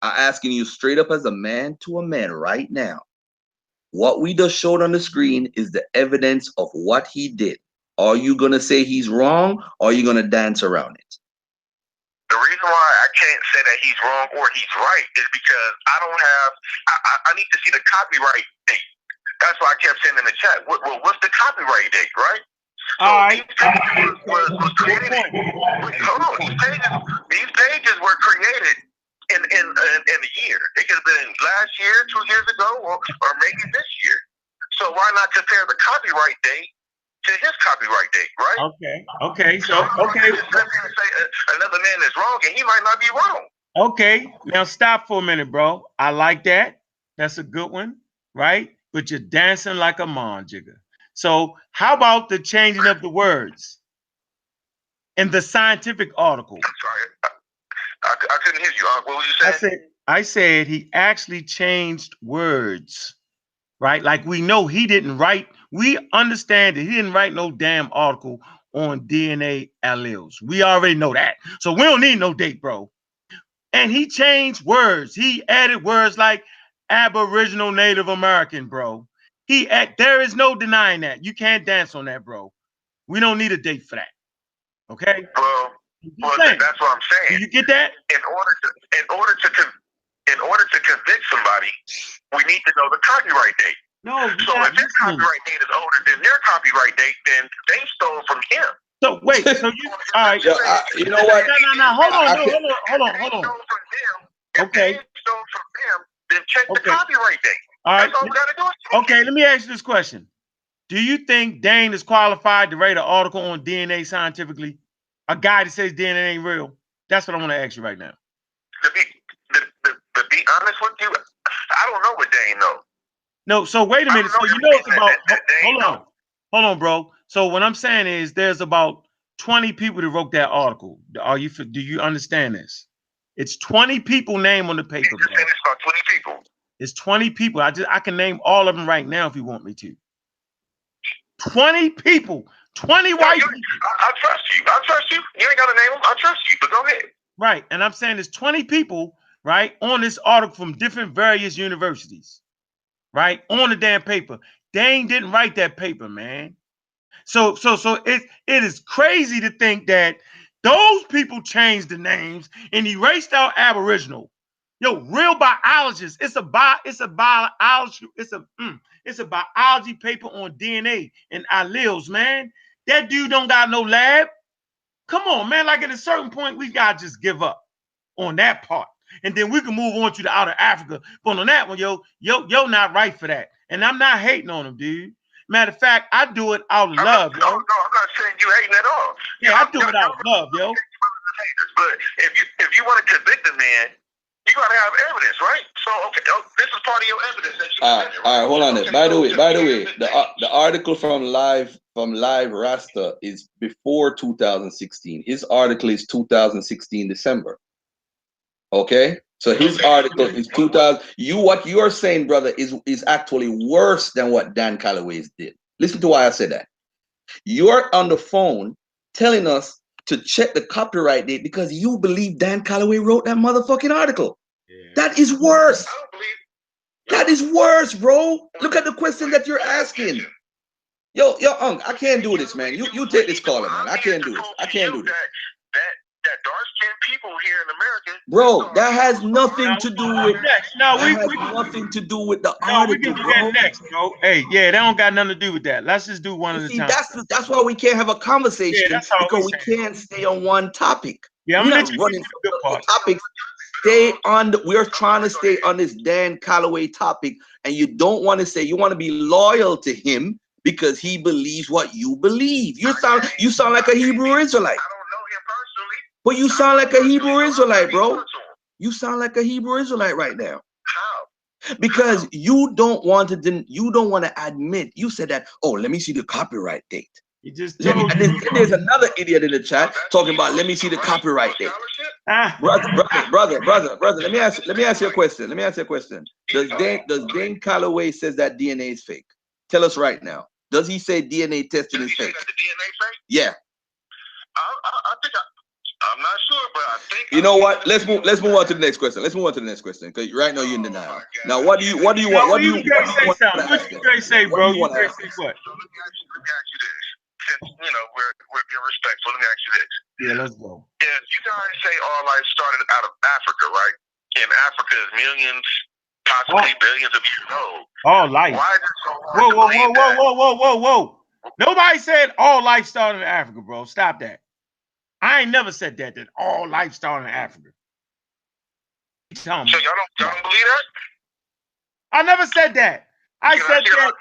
B: I'm asking you straight up as a man to a man right now. What we just showed on the screen is the evidence of what he did. Are you going to say he's wrong, or are you going to dance around it?
C: The reason why I can't say that he's wrong or he's right is because I need to see the copyright date. That's why I kept saying in the chat, what's the copyright date, right?
A: All right.
C: Was created. Hold on, these pages were created in a year. It could have been last year, 2 years ago, or maybe this year. So why not compare the copyright date to his copyright date, right?
A: Okay. So
C: another man is wrong, and he might not be wrong.
A: Okay, now stop for a minute, bro. I like that. That's a good one, right? But you're dancing like a monjigger. So how about the changing of the words in the scientific article?
C: I'm sorry, I couldn't hear you. What were you saying?
A: I said he actually changed words, right? Like we know he didn't write. We understand that he didn't write no damn article on DNA alleles. We already know that. So we don't need no date, bro. And he changed words. He added words like Aboriginal Native American, bro. There is no denying that. You can't dance on that, bro. We don't need a date for that. Okay?
C: Well, that's what I'm saying.
A: Do you get that?
C: In order to convict somebody, we need to know the copyright date.
A: No.
C: So if his copyright date is older than their copyright date, then they stole from him.
A: So wait. So you all right?
B: You know what?
A: No. Hold on. Okay.
C: If they stole from them, then check the copyright date.
A: All right.
C: That's all we gotta do.
A: Okay, let me ask you this question. Do you think Dane is qualified to write an article on DNA scientifically? A guy that says DNA ain't real? That's what I want to ask you right now.
C: To be honest with you, I don't know what Dane knows.
A: No, so wait a minute. So you know it's about hold on, bro. So what I'm saying is there's about 20 people that wrote that article. Do you understand this? It's 20 people named on the paper.
C: You're saying it's about 20 people.
A: It's 20 people. I can name all of them right now if you want me to. 20 people. 20 white people.
C: I trust you. You ain't got to name them. I trust you, but go ahead.
A: Right. And I'm saying there's 20 people, right, on this article from different various universities, right, on the damn paper. Dane didn't write that paper, man. So it is crazy to think that those people changed the names and erased out Aboriginal. Yo, real biologists. It's a biology paper on DNA and alleles, man. That dude don't got no lab. Come on, man. Like at a certain point, we gotta just give up on that part, and then we can move on to the outer Africa. But on that one, yo, not right for that. And I'm not hating on him, dude. Matter of fact, I do it out of love, yo.
C: No, I'm not saying you hating at all.
A: Yeah, I do it out of love, yo.
C: But if you want to convict a man, you gotta have evidence, right? So okay, this is part of your evidence that you presented, right?
B: All right, hold on. Okay, by the way, the article from Live Rasta is before 2016. His article is 2016 December. Okay, So his article is 2000. What you are saying, brother, is actually worse than what Dan Calloway's did. Listen to why I said that. You're on the phone telling us to check the copyright date because you believe Dan Calloway wrote that motherfucking article. Yeah. That is worse. I don't believe. That is worse, bro. Look at the question that you're asking. Yo, Unc, I can't do this, man. You take this caller, man. I can't do this. I can't do this.
C: That dark-skinned people here in America,
B: bro, that has nothing to do with nothing to do with the article.
A: We can do that next, bro. Hey, yeah, that don't got nothing to do with that. Let's just do one at a time.
B: That's why we can't have a conversation because we can't stay on one topic.
A: Yeah,
B: we're not running from topics. Stay on. We're trying to stay on this Dan Calloway topic, and you don't want to say you want to be loyal to him because he believes what you believe. You sound like a Hebrew Israelite. But you sound like a Hebrew Israelite, bro. You sound like a Hebrew Israelite right now. How? Because you don't want to admit. You said that, oh, let me see the copyright date.
A: You just
B: and then there's another idiot in the chat talking about let me see the copyright date. Brother, let me ask you a question. Does Dan Calloway says that DNA is fake? Tell us right now. Does he say DNA testing is fake? The DNA fake? Yeah.
C: I think I'm not sure, but I think
B: you know what? Let's move on to the next question. Because right now you're in denial. Now, what do you want?
A: What do you say, bro? You say what?
C: So let me ask you this. Since we're being respectful, let me ask you this.
A: Yeah, let's go.
C: If you guys say all life started out of Africa, right? And Africa is millions, possibly billions of years old.
A: All life.
C: Why is it so hard
A: whoa. Nobody said all life started in Africa, bro. Stop that. I ain't never said that all life started in Africa.
C: So y'all don't believe that?
A: I never said that. I said that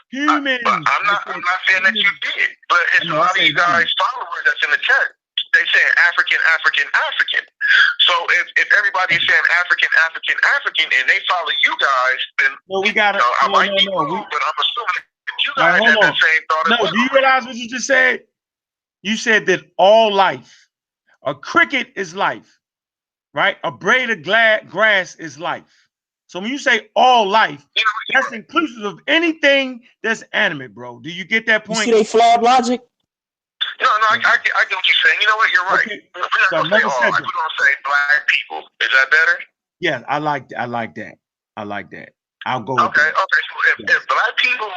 A: humans.
C: I'm not saying that you did, but it's a lot of you guys followers that's in the chat. They saying African. So if everybody is saying African, and they follow you guys, then I might be wrong, but I'm assuming that you guys have the same thought as well.
A: Do you realize what you just said? You said that all life, a cricket is life, right? A blade of grass is life. So when you say all life, that's inclusive of anything that's animate, bro. Do you get that point?
D: You see they flawed logic?
C: No, I get what you're saying. You know what? You're right. Okay. We're not going to say all life. We're going to say black people. Is that better?
A: Yeah, I like that. I'll go with
C: that. So if black people,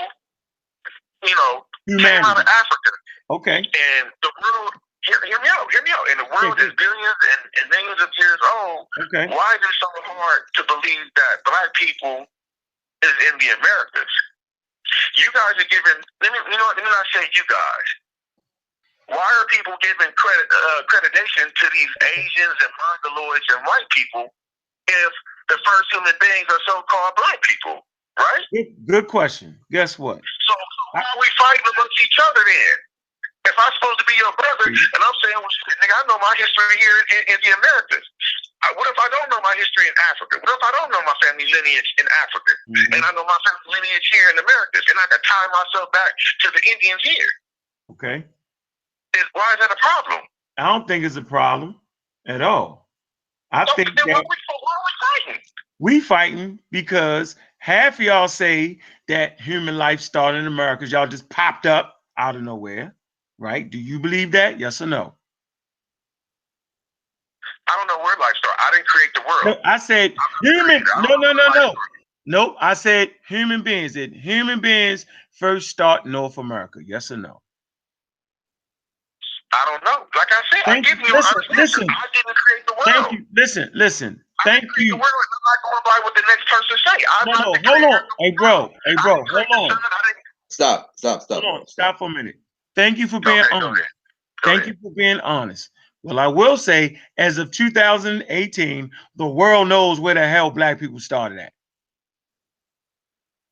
C: came out of Africa,
A: okay,
C: and the world, hear me out, and the world is billions and millions of years old,
A: okay,
C: why is it so hard to believe that black people is in the Americas? You guys are giving, let me not say you guys. Why are people giving accreditation to these Asians and Mongoloids and white people if the first human beings are so-called black people, right?
A: Good question. Guess what?
C: So why are we fighting amongst each other then? If I'm supposed to be your brother, and I'm saying, well, shit, nigga, I know my history here in the Americas. What if I don't know my history in Africa? What if I don't know my family lineage in Africa? And I know my family lineage here in the Americas, and I can tie myself back to the Indians here?
A: Okay.
C: Why is that a problem?
A: I don't think it's a problem at all. I think that
C: why are we fighting?
A: We fighting because half of y'all say that human life started in America. Y'all just popped up out of nowhere, right? Do you believe that? Yes or no?
C: I don't know where life started. I didn't create the world.
A: No, I said human. No. Nope. I said human beings. Did human beings first start in North America? Yes or no?
C: I don't know. Like I said, I didn't create the world.
A: Thank you. Listen. Thank you.
C: I'm not going by what the next person say.
A: Hold on. Hey, bro. Hold on.
B: Stop.
A: Hold on. Stop for a minute. Thank you for being honest. Thank you for being honest. Well, I will say, as of 2018, the world knows where the hell black people started at.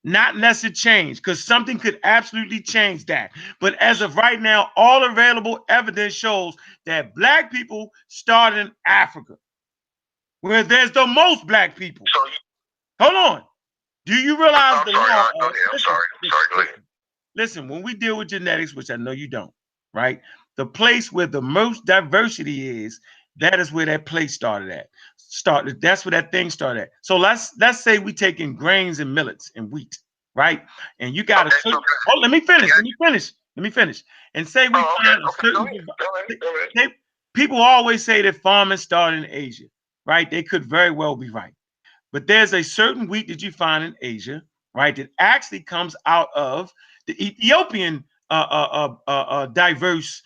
A: Not unless it changed, because something could absolutely change that. But as of right now, all available evidence shows that black people started in Africa, where there's the most black people. Hold on. Do you realize the law?
C: I'm sorry. Go ahead.
A: Listen, when we deal with genetics, which I know you don't, right? The place where the most diversity is, that is where that place started at. started. That's where that thing started. So let's say we taking grains and millets and wheat, right? And you got to. Oh, let me finish. Let me finish. And say we find a certain. People always say that farming started in Asia, right? They could very well be right. But there's a certain wheat that you find in Asia, right, that actually comes out of the Ethiopian diverse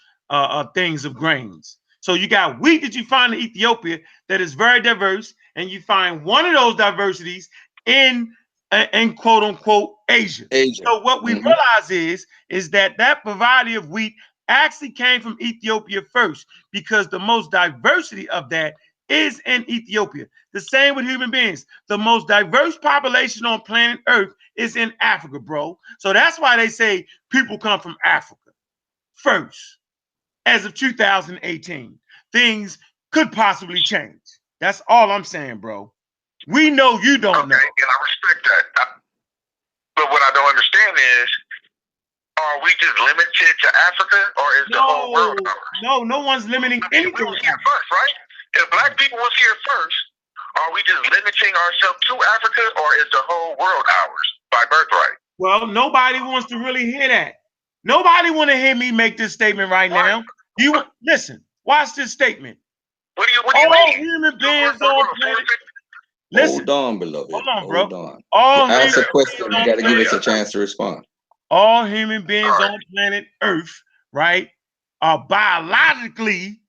A: things of grains. So you got wheat that you find in Ethiopia that is very diverse, and you find one of those diversities in quote unquote Asia. So what we realize is that variety of wheat actually came from Ethiopia first, because the most diversity of that is in Ethiopia. The same with human beings. The most diverse population on planet Earth is in Africa, bro. So that's why they say people come from Africa first. As of 2018, things could possibly change. That's all I'm saying, bro. We know you don't know.
C: And I respect that. But what I don't understand is, are we just limited to Africa, or is the whole world ours?
A: No one's limiting anything.
C: We was here first, right? If black people was here first, are we just limiting ourselves to Africa, or is the whole world ours by birthright?
A: Well, nobody wants to really hear that. Nobody want to hear me make this statement right now. You listen. Watch this statement.
C: What do you mean?
A: Human beings on planet. Listen.
B: Hold on, beloved.
A: Hold on, bro.
B: Hold on.
A: All
B: ask a question. You got to give us a chance to respond.
A: All human beings on planet Earth, right, are biologically,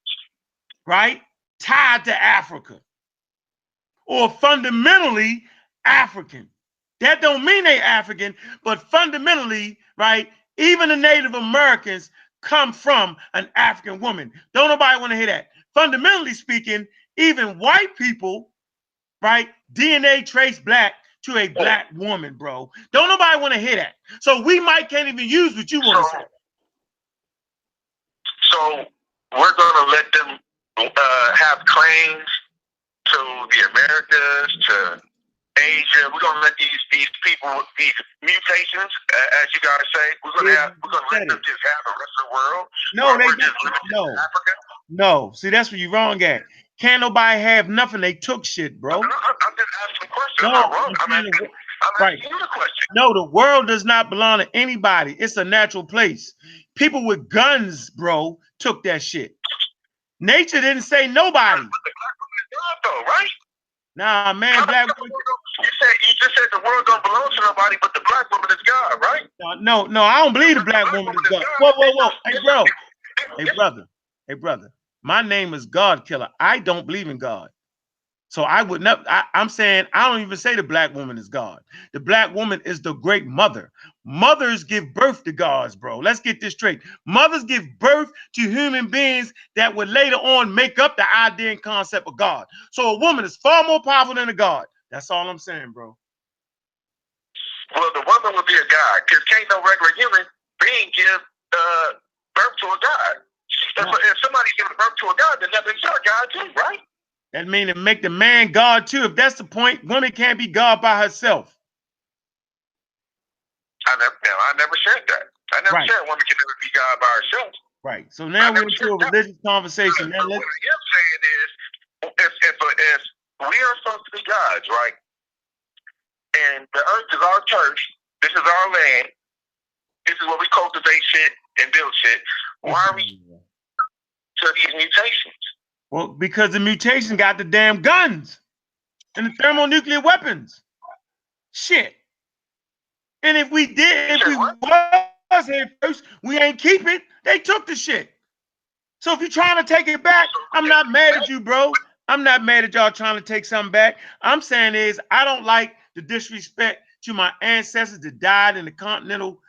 A: right, tied to Africa, or fundamentally African. That don't mean they African, but fundamentally, right, even the Native Americans come from an African woman. Don't nobody want to hear that. Fundamentally speaking, even white people, right, DNA trace black to a black woman, bro. Don't nobody want to hear that. So we can't even use what you want to say.
C: So we're gonna let them have claims to the Americas, to Asia. We're gonna let these people, these mutations, as you guys say, we're gonna let them just have the rest of the world.
A: No, they don't.
C: Africa.
A: No, see, that's where you're wrong at. Can't nobody have nothing. They took shit, bro.
C: I'm just asking a question. I'm not wrong. I'm asking you the question.
A: No, the world does not belong to anybody. It's a natural place. People with guns, bro, took that shit. Nature didn't say nobody.
C: But the black woman is God, though, right?
A: Nah, man, black woman.
C: You just said the world don't belong to nobody, but the black woman is God, right?
A: No, I don't believe the black woman is God. Whoa. Hey, brother. My name is God Killer. I don't believe in God. So I would never, I'm saying, I don't even say the black woman is God. The black woman is the great mother. Mothers give birth to gods, bro. Let's get this straight. Mothers give birth to human beings that would later on make up the idea and concept of God. So a woman is far more powerful than a god. That's all I'm saying, bro.
C: Well, the woman would be a god, because can't no regular human being give birth to a god. If somebody's giving birth to a god, then that makes her a god too, right?
A: That means to make the man God too. If that's the point, woman can't be God by herself.
C: I never said that. I never said woman can never be God by herself.
A: Right. So now we're into a religious conversation. Now,
C: what I am saying is, if we are supposed to be gods, right? And the earth is our church. This is our land. This is where we cultivate shit and build shit. Why are we to these mutations?
A: Well, because the mutation got the damn guns and the thermonuclear weapons. Shit. And if we was here first, we ain't keep it. They took the shit. So if you're trying to take it back, I'm not mad at you, bro. I'm not mad at y'all trying to take something back. I'm saying is I don't like the disrespect to my ancestors that died in the continental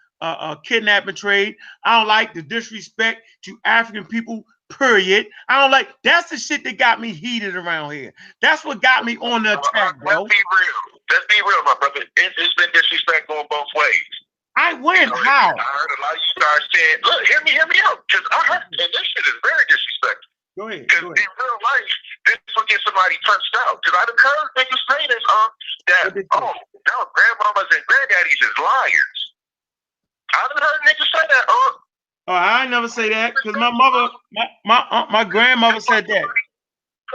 A: kidnapping trade. I don't like the disrespect to African people, period. I don't like, that's the shit that got me heated around here. That's what got me on the attack, bro.
C: Let's be real, my brother. It's been disrespect going both ways.
A: I win. How?
C: I heard a lot of you guys saying, look, hear me out. Because I heard, and this shit is very disrespectful.
A: Go ahead.
C: Because in real life, this will get somebody punched out. Because I've heard niggas say this, that, grandmamas and granddaddies is liars. I've heard niggas say that,
A: Oh, I never say that, because my mother, my grandmother said that.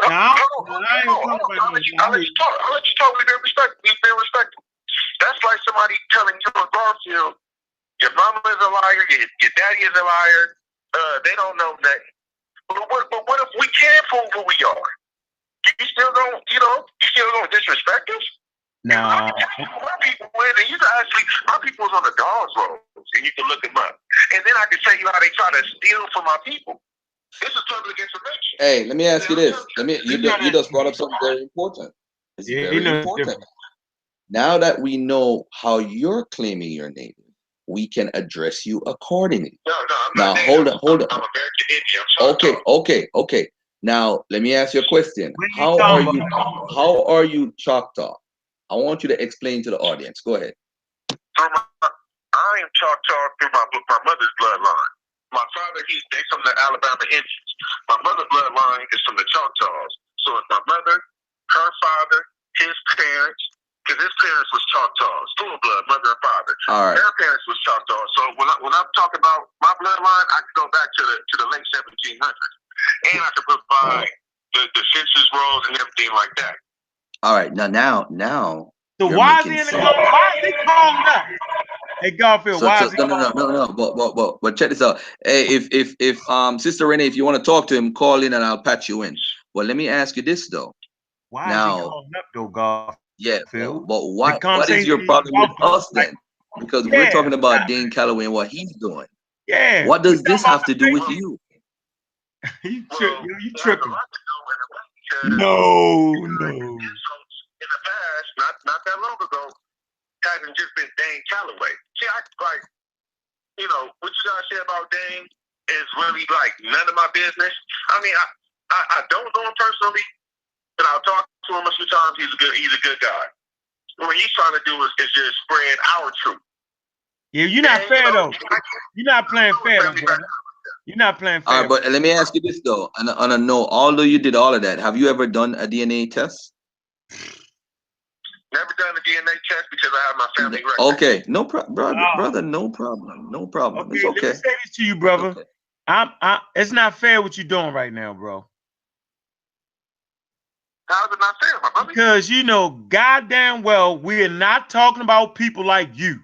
A: Now, I ain't talking about no.
C: I'll let you talk. We've been respectful. That's like somebody telling you in Garfield, your mama is a liar, your daddy is a liar. They don't know that. But what if we can prove who we are? You still don't disrespect us?
A: Nah.
C: My people win, and you can actually, my people's on the dog's road, and you can look them up. And then I can tell you how they try to steal from my people. This is public information.
B: Hey, let me ask you this. You just brought up something very important. It's very important. Now that we know how you're claiming your native, we can address you accordingly.
C: No,
B: now hold on.
C: I'm American Indian.
B: Okay. Now let me ask you a question. How are you Choctaw? I want you to explain to the audience. Go ahead.
C: I am Choctaw through my mother's bloodline. My father, he's from the Alabama Indians. My mother's bloodline is from the Choctaws. So it's my mother, her father, his parents, because his parents was Choctaws, full blood, mother and father.
B: All right.
C: Their parents was Choctaws. So when I'm talking about my bloodline, I can go back to the late 1700s, and I can provide the census rolls and everything like that.
B: All right. Now.
A: So why is he in the comments? Why is he calling up? Hey Garfield, why is he
B: No. But check this out. Hey, if Sister Renee, if you want to talk to him, call in and I'll patch you in. Well, let me ask you this though.
A: Why is he calling up though, Garfield?
B: Yeah, but what is your problem with us then? Because we're talking about Don Calloway and what he's doing.
A: Yeah.
B: What does this have to do with you?
A: You tripping. No.
C: In the past, not that long ago, hasn't just been Don Calloway. See, what you guys say about Don is really like none of my business. I mean, I don't know him personally, but I'll talk to him a few times. He's a good guy. What he's trying to do is just spread our truth.
A: Yeah, you're not fair though. You're not playing fair though, brother. You're not playing fair.
B: All right, but let me ask you this though. On a note, although you did all of that, have you ever done a DNA test?
C: Never done a DNA test because I have my family record.
B: Okay, brother, no problem.
A: Okay,
B: it's okay.
A: Let me say this to you, brother. Okay. It's not fair what you're doing right now, bro.
C: How's it not fair, my brother?
A: Because you know goddamn well we're not talking about people like you.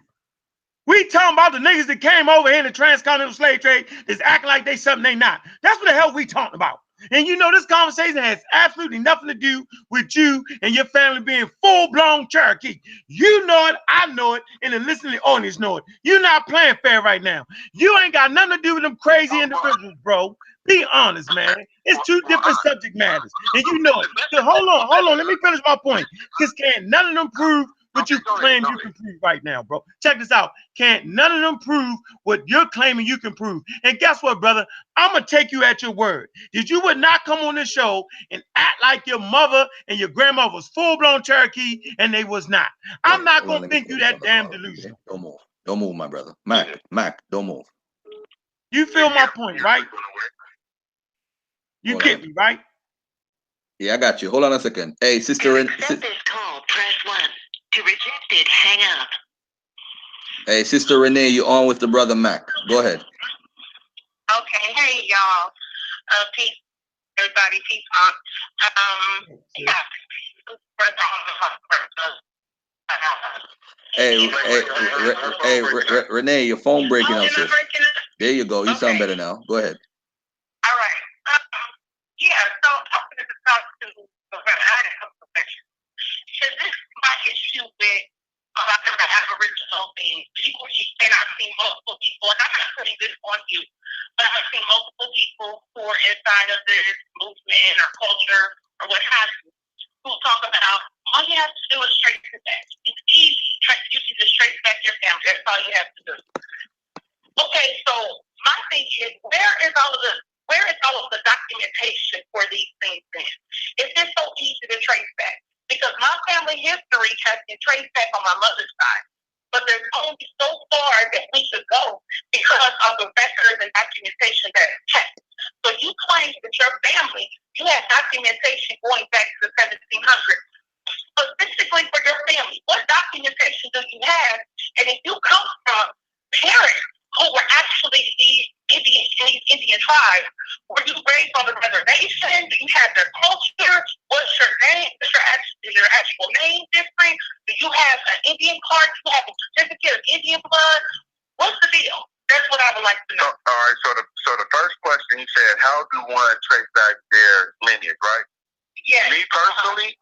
A: We talking about the niggas that came over here in the transcontinental slave trade that's acting like they something they not. That's what the hell we talking about. And you know this conversation has absolutely nothing to do with you and your family being full-blown Cherokee. You know it, I know it, and the listening audience know it. You're not playing fair right now. You ain't got nothing to do with them crazy individuals, bro. Be honest, man. It's two different subject matters, and you know it. So hold on. Let me finish my point. Because can't none of them prove what you claim you can prove right now, bro. Check this out. Can't none of them prove what you're claiming you can prove. And guess what, brother? I'm going to take you at your word. You would not come on this show and act like your mother and your grandmother was full-blown Cherokee, and they was not. I'm not going to think you that damn delusional.
B: Don't move, my brother. Mac, don't move.
A: You feel my point, right? You get me, right?
B: Yeah, I got you. Hold on a second. Hey, sister.
D: To accept this call, press 1. To reject it, hang up.
B: Hey, Sister Renee, you on with the brother Mac. Go ahead.
D: Okay, hey y'all. Peace, everybody. Peace on.
B: Hey, Renee, your phone breaking up, sis. There you go. You sound better now. Go ahead.
D: All right. Yeah, so I'm going to talk to the question. So this is my issue with a lot of the Aboriginal things. People, and I've seen multiple people, and I'm not putting this on you, but I've seen multiple people who are inside of this movement or culture or what have you, who talk about all you have to do is trace it back. It's easy. You can just trace back your family. That's all you have to do. Okay, so my thing is, where is all of the documentation for these things then? If it's so easy to trace back? Because my family history has been traced back on my mother's side. But there's only so far that we should go because of the records and documentation that is kept. So you claim that your family, you have documentation going back to the 1700s. Specifically for your family, what documentation do you have? And if you come from parents who were actually these Indian tribes, were you raised on the reservation? Do you have their culture? Indian card? Do you have a certificate of Indian blood? What's the deal? That's what I would like to know.
C: All right. So the first question he said, how do one trace back their lineage, right?
D: Yes.
C: Me personally,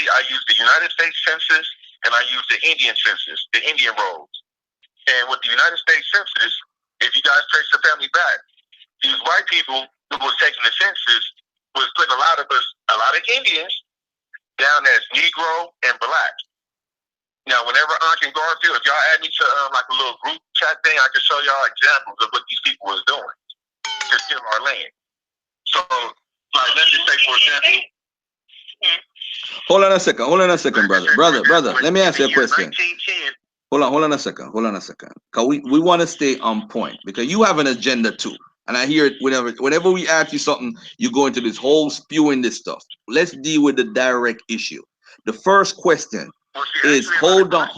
C: I use the United States Census and I use the Indian Census, the Indian rolls. And with the United States Census, if you guys trace the family back, these white people who was taking the census was putting a lot of Indians down as Negro and Black. Now, whenever Ankh and Garfield, if y'all add me to like a little group chat thing, I can show y'all examples of what these people was doing to steal our land. So, like, let's just say, for example.
B: Hold on a second, brother. Let me ask you a question. Hold on a second. Because we want to stay on point because you have an agenda too. And I hear it whenever we ask you something, you go into this whole spewing this stuff. Let's deal with the direct issue. The first question is hold on,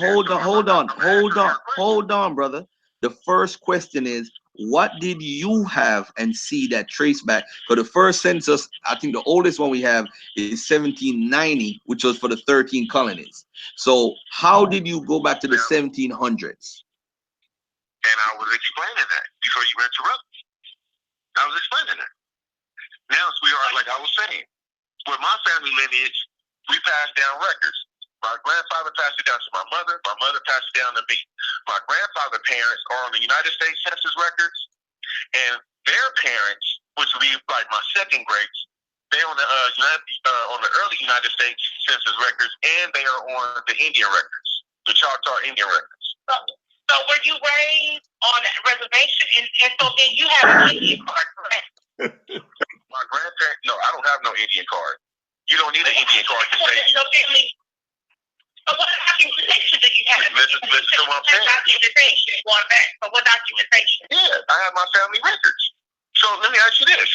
B: brother. The first question is, what did you have and see that trace back? For the first census, I think the oldest one we have is 1790, which was for the 13 colonies. So how did you go back to the 1700s?
C: And I was explaining that before you interrupted. I was explaining that. Now, sweetheart, like I was saying, with my family lineage, we passed down records. My grandfather passed it down to my mother passed it down to me. My grandfather's parents are on the United States Census records, and their parents, which would be like my second greats, they're on the early United States Census records, and they are on the Indian records, the Choctaw Indian records.
D: So were you raised on a reservation, and so then you have an Indian card, correct?
C: My grandparents, no, I don't have no Indian card. You don't need an Indian card to say.
D: So what documentation do you have?
C: Listen to what I'm saying.
D: Documentation, going back. So what documentation?
C: Yeah, I have my family records. So let me ask you this.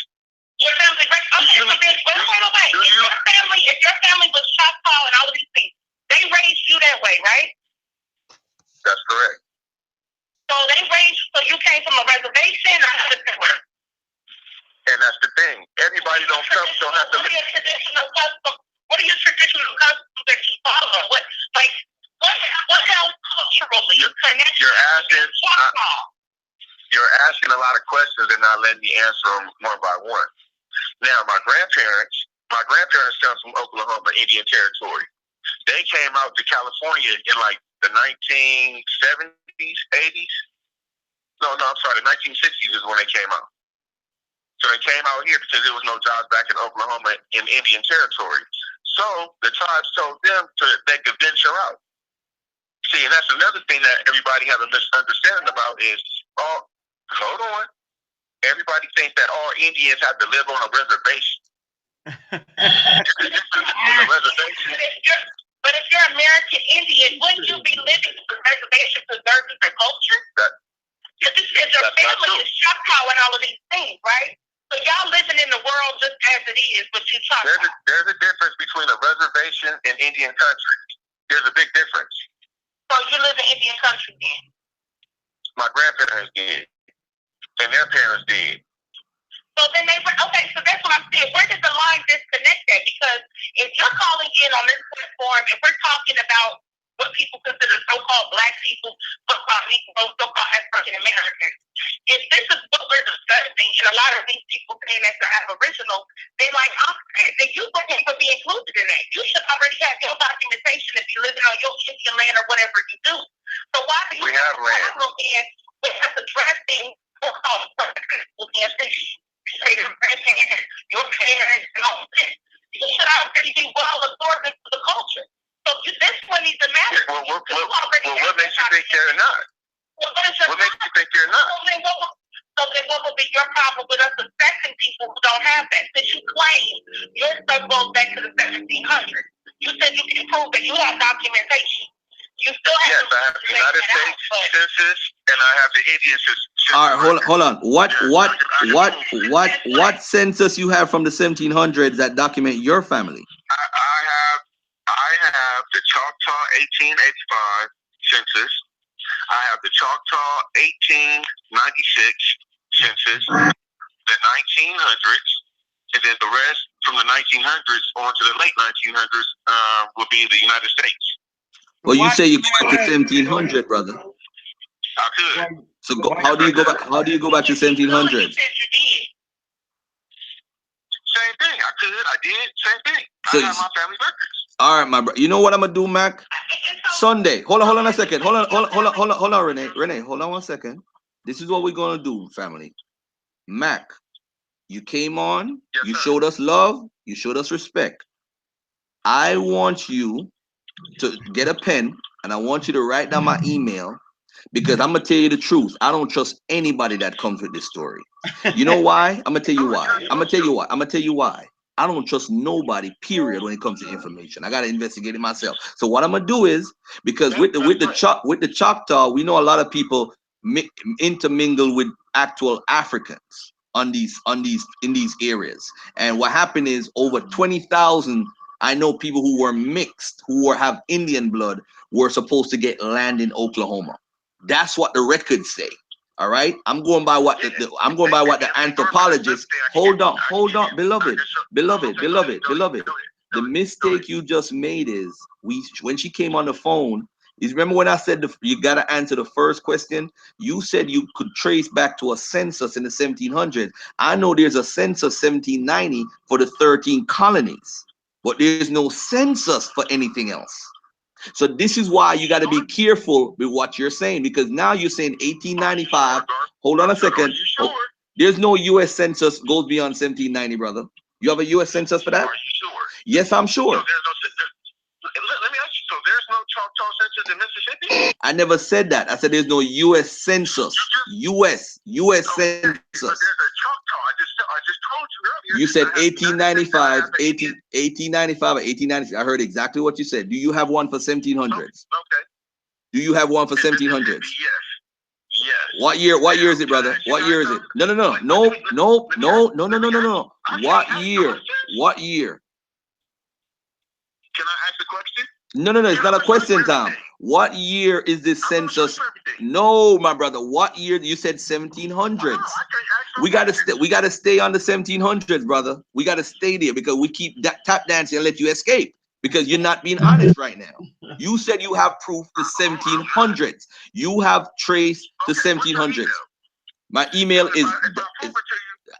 D: Your family records? Okay, so then, hold on, wait. If your family was Choctaw and all of these things, they raised you that way, right?
C: That's correct.
D: So they raised you, so you came from a reservation, or how does that work?
C: And that's the thing. Everybody don't have to.
D: What are your traditional customs? What are your traditional customs that you follow? What else culturally connected?
C: You're asking a lot of questions and not letting me answer them one by one. Now, my grandparents come from Oklahoma, Indian Territory. They came out to California in like the 1970s, 80s. No, I'm sorry, the 1960s is when they came out. So they came out here because there was no jobs back in Oklahoma in Indian Territory. So the tribes told them they could venture out. See, and that's another thing that everybody has a misunderstanding about is, hold on. Everybody thinks that all Indians have to live on a reservation.
D: But if you're American Indian, wouldn't you be living on a reservation preserving your culture? Because your family is Choctaw and all of these things, right? So y'all living in the world just as it is, but you talk about.
C: There's a difference between a reservation and Indian country. There's a big difference.
D: So you live in Indian country then?
C: My grandparents did. And their parents did.
D: So then okay, so that's what I'm saying. Where did the line disconnect at? Because if you're calling in on this platform and we're talking about what people consider so-called Black people, so-called Negroes, so-called African Americans, if this is what we're discussing, and a lot of these people saying that they're Aboriginal, then then you wouldn't even be included in that. You should already have your documentation if you're living on your Indian land or whatever you do. So why do you have land with us addressing so-called people being your grandparents, your parents, and all this? You should already be well absorbed into the culture. So this one needs to matter.
C: Well, what makes you think you're not? What makes you think you're not?
D: So then what would be your problem with us affecting people who don't have that? Since you claim your stuff goes back to the 1700s. You said you can prove that you have documentation. You still have
C: I have the United States Census and I have the Indian Census.
B: All right, hold on. What census you have from the 1700s that document your family?
C: I have the Choctaw 1885 census. I have the Choctaw 1896 census, the 1900s, and then the rest from the 1900s on to the late 1900s will be the United States.
B: Well, you say you go back to 1700, brother.
C: I could.
B: So how do you go back? How do you go back to 1700s?
C: Same thing. I could. I did. Same thing.
B: So,
C: I have my family records.
B: All right, my bro. You know what I'm gonna do, Mac? Sunday. Hold on a second. Hold on, Renee. Renee, hold on 1 second. This is what we're gonna do, family. Mac, you came on.
C: Yes,
B: you
C: sir.
B: showed us love. You showed us respect. I want you to get a pen and I want you to write down my email, because I'm gonna tell you the truth. I don't trust anybody that comes with this story. You know why? I'm gonna tell you why. I'm gonna tell you why. I don't trust nobody, period, when it comes to information. I gotta investigate it myself. So what I'm gonna do is, because with the Choctaw, we know a lot of people intermingle with actual Africans in these areas. And what happened is, over 20,000, I know people who were mixed, who have Indian blood, were supposed to get land in Oklahoma. That's what the records say. All right, I'm going by what the anthropologists. Hold on, beloved. The mistake you just made is, when she came on the phone. You remember when I said you gotta answer the first question? You said you could trace back to a census in the 1700s. I know there's a census 1790 for the 13 colonies, but there's no census for anything else. So this is why you got to be careful with what you're saying, because now you're saying 1895. Hold on a second. Oh, there's no U.S. census goes beyond 1790, brother. You have a U.S. census for that?
C: Are you sure?
B: Yes, I'm sure.
C: So let me ask you, so there's no Choctaw census in Mississippi?
B: I never said that. I said there's no U.S. census. U.S. census.
C: There's a Choctaw. I just told you earlier.
B: You said 1895, 1895 or 1896. I heard exactly what you said. Do you have one for 1700s?
C: Okay.
B: Do you have one for 1700s?
C: Yes. Yes.
B: What year is it, brother? What year is it? No. What year?
C: Can I ask a question?
B: No. It's not a question, Tom. What year is this census? No, my brother. What year? You said 1700s. We gotta stay on the 1700s, brother. We gotta stay there, because we keep tap dancing and let you escape, because you're not being honest right now. You said you have proof to 1700s. You have traced to 1700s. My email is.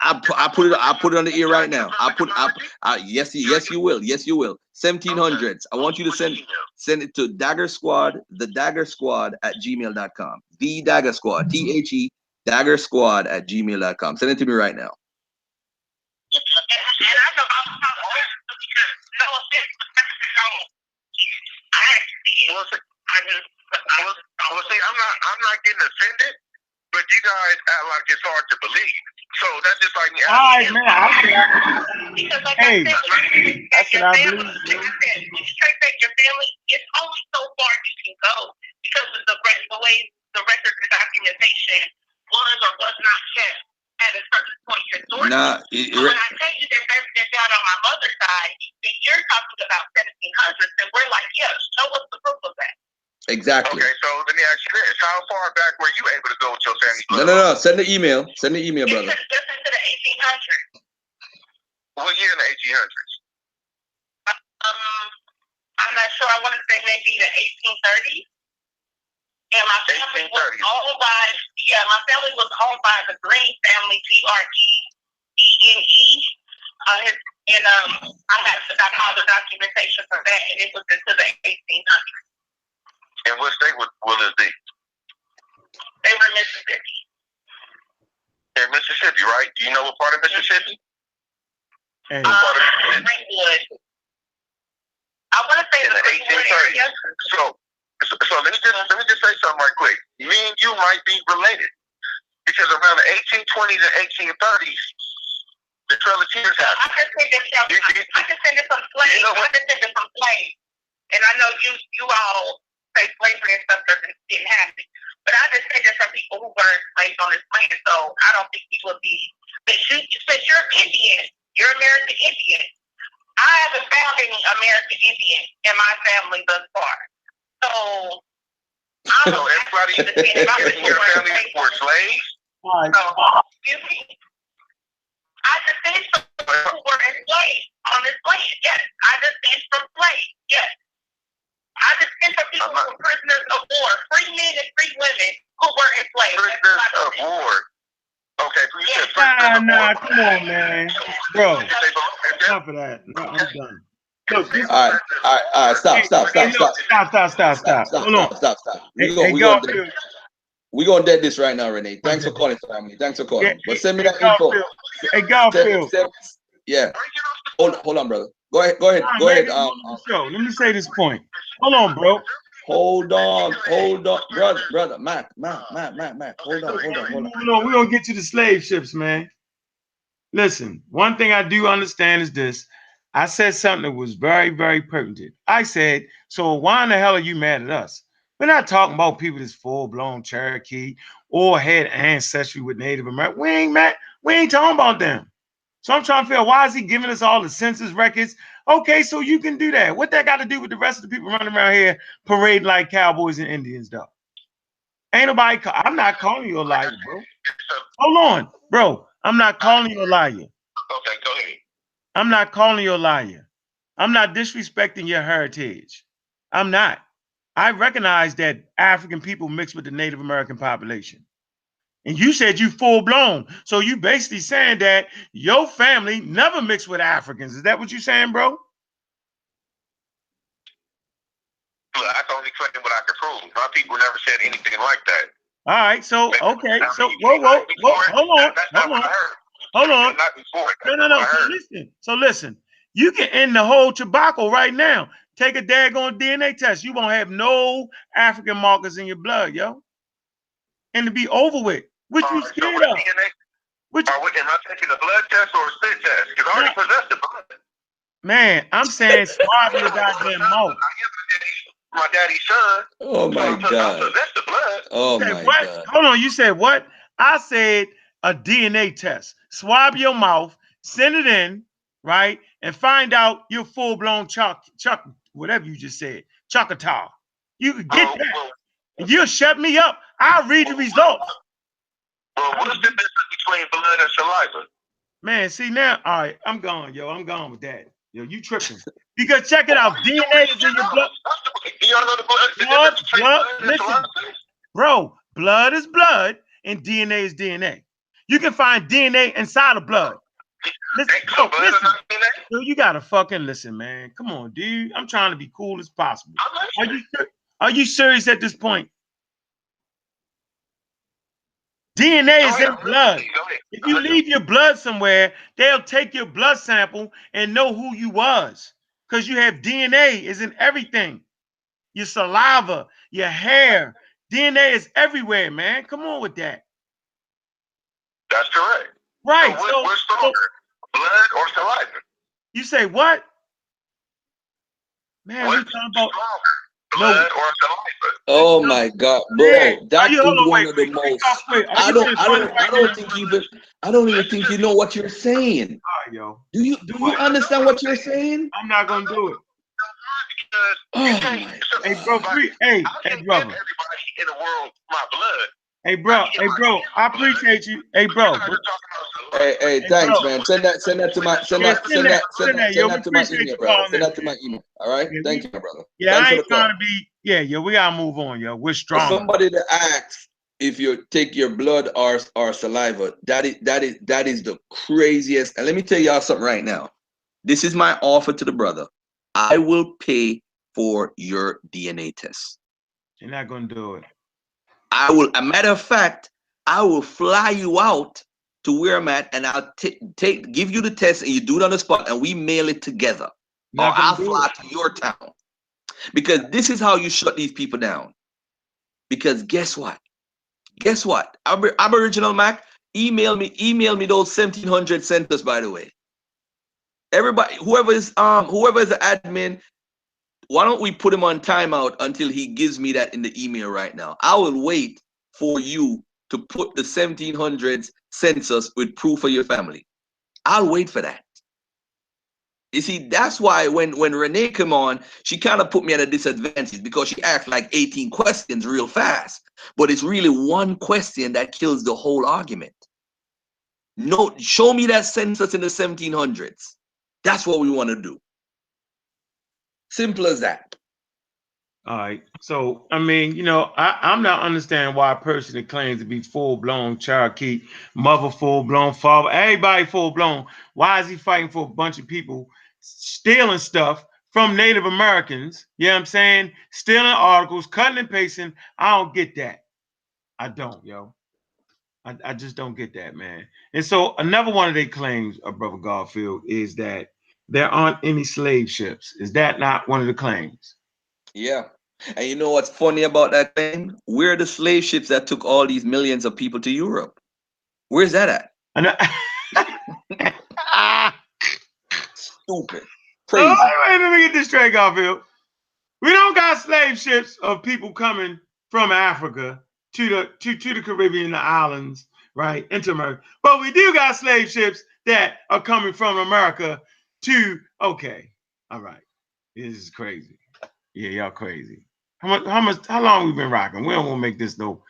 B: I put it on the ear right now. Yes you will. 1700s. I want you to send it to Dagger Squad, thedaggersquad@gmail.com. The Dagger Squad, THE Dagger Squad @gmail.com. Send it to me right now.
C: I'm not getting offended, but you guys act like it's hard to believe. So that's just like me.
A: All right, man.
D: Because like
A: Hey,
D: I said,
A: that's what I believe.
D: Like I said, when you trace back your family, it's only so far you can go, because of the way the record of documentation was or was not kept at a certain point historically. When I tell you there's evidence out on my mother's side, and you're talking about 1700s, and we're like, yeah, show us the proof of that.
B: Exactly.
C: Okay, so let me ask you this: how far back were you able to go with your family?
B: No. Send the email, brother.
D: Just into the 1800s.
C: What year in the 1800s?
D: I'm not sure. I want to say maybe the 1830s. And my family was owned by the Green family, GREENE. And I got all the documentation for that, and it was into the 1800s.
C: And what state will it be?
D: They were in Mississippi.
C: In Mississippi, right? Do you know what part of Mississippi?
A: Hey.
D: Greenwood. I want to say
C: in the 1830s. So let me just say something right quick. Me and you might be related, because around the 1820s and 1830s, the Trail of Tears happened.
D: I can send it from slaves. And I know you all say slavery and stuff didn't happen. But I just say there's some people who were enslaved on this land, so I don't think you would be. Since you're Indian, you're American Indian. I haven't found any American Indian in my family thus far. So I don't know.
C: Everybody in your family were slaves?
D: So, excuse me? I just seen some who were enslaved on this land, yes. I just seen some slaves, yes. I just seen some people were prisoners of war, free men and free women who were enslaved.
C: Prisoners of war. Okay, so you said prisoners of war.
A: Nah, come on, man. Bro, enough of that. No, I'm done. Look, this
B: All right, stop.
A: Hold on.
B: We're gonna dead this right now, Renee. Thanks for calling, family. Thanks for calling. But send me that info.
A: Hey, Garfield.
B: Yeah. Hold on, brother. Go ahead.
A: Let me say this point. Hold on, bro.
B: Hold on, brother. Mac. Hold on.
A: We're gonna get to the slave ships, man. Listen, one thing I do understand is this. I said something that was very, very pertinent. I said, so why in the hell are you mad at us? We're not talking about people that's full-blown Cherokee or had ancestry with Native American. We ain't mad. We ain't talking about them. So I'm trying to figure out, why is he giving us all the census records? Okay, so you can do that. What that got to do with the rest of the people running around here parading like cowboys and Indians, though? Ain't nobody. I'm not calling you a liar, bro. Hold on, bro. I'm not calling you a liar.
C: Okay, go ahead.
A: I'm not calling you a liar. I'm not disrespecting your heritage. I'm not. I recognize that African people mix with the Native American population. And you said you full-blown. So you basically saying that your family never mixed with Africans. Is that what you're saying, bro?
C: Look, I can only claim what I can prove. My people never said anything like that.
A: All right, so, okay. So, whoa, hold on. No. So listen. You can end the whole tobacco right now. Take a daggone DNA test. You won't have no African markers in your blood, yo. And to be over with. What you scared of?
C: Am I taking a blood test or a spit test? Because I already possess the blood.
A: Man, I'm saying swab your goddamn mouth.
C: My daddy's son.
B: Oh my God.
C: I possess the blood.
B: Oh my God.
A: Hold on, you said what? I said a DNA test. Swab your mouth, send it in, right? And find out you're full-blown chuck, whatever you just said, Choctaw. You could get that. And you'll shut me up. I'll read the results.
C: Well, what's the difference between blood and saliva?
A: Man, see now, all right, I'm gone, yo. I'm gone with that. Yo, you tripping. Because check it out. DNA is in your blood.
C: You don't know the blood?
A: Listen, bro, blood is blood and DNA is DNA. You can find DNA inside of blood. Listen, yo, you gotta fucking listen, man. Come on, dude. I'm trying to be cool as possible. Are you serious at this point? DNA is in blood. If you leave your blood somewhere, they'll take your blood sample and know who you was. Because you have DNA is in everything. Your saliva, your hair. DNA is everywhere, man. Come on with that.
C: That's correct.
A: Right.
C: So what's stronger, blood or saliva?
A: You say what? Man, we talking about
B: blood or saliva. Oh my God, bro, that is one of the most. I don't even think you know what you're saying.
A: Yo.
B: Do you understand what you're saying?
A: I'm not gonna do it.
C: Hey,
A: bro, hey, brother.
C: Everybody in the world, my blood.
A: Hey, bro, I appreciate you. Hey, bro.
B: Hey, thanks, man. Send that to my email, bro. Send that to my email. All right. Thank you, brother.
A: Yeah, I ain't trying to be. Yeah, yo, we gotta move on, yo. We're strong.
B: For somebody to ask if you take your blood or saliva, that is the craziest. And let me tell y'all something right now. This is my offer to the brother. I will pay for your DNA test.
A: You're not gonna do it.
B: I will. A matter of fact, I will fly you out to where I'm at, and I'll give you the test, and you do it on the spot, and we mail it together. Or I'll fly to your town. Because this is how you shut these people down. Because guess what? Aboriginal Mac, email me those 1700 census, by the way. Everybody, whoever is the admin, why don't we put him on timeout until he gives me that in the email right now? I will wait for you to put the 1700s census with proof of your family. I'll wait for that. You see, that's why when Renee came on, she kind of put me at a disadvantage because she asked like 18 questions real fast. But it's really one question that kills the whole argument. No, show me that census in the 1700s. That's what we want to do. Simple as that.
A: All right. So, I mean, you know, I'm not understanding why a person that claims to be full-blown Cherokee, mother full-blown, father, everybody full-blown, why is he fighting for a bunch of people stealing stuff from Native Americans? You know what I'm saying? Stealing articles, cutting and pasting. I don't get that. I don't, yo. I just don't get that, man. And so another one of their claims, Brother Garfield, is that there aren't any slave ships. Is that not one of the claims?
B: Yeah. And you know what's funny about that claim? Where are the slave ships that took all these millions of people to Europe? Where's that at? Stupid. Crazy.
A: Oh, wait, let me get this straight, Garfield. We don't got slave ships of people coming from Africa to the Caribbean, the islands, right, into America. But we do got slave ships that are coming from America to. Okay, all right, this is crazy. Yeah, y'all crazy. How long we been rocking? We don't want to make this no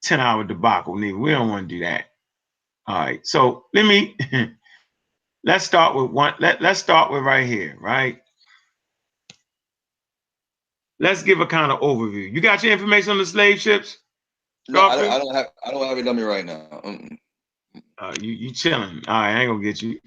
A: 10-hour debacle, neither. We don't want to do that. All right, so let's start with one. Let's start with right here, right? Let's give a kind of overview. You got your information on the slave ships?
B: No, I don't have it on me right now.
A: You chilling. All right, I ain't gonna get you.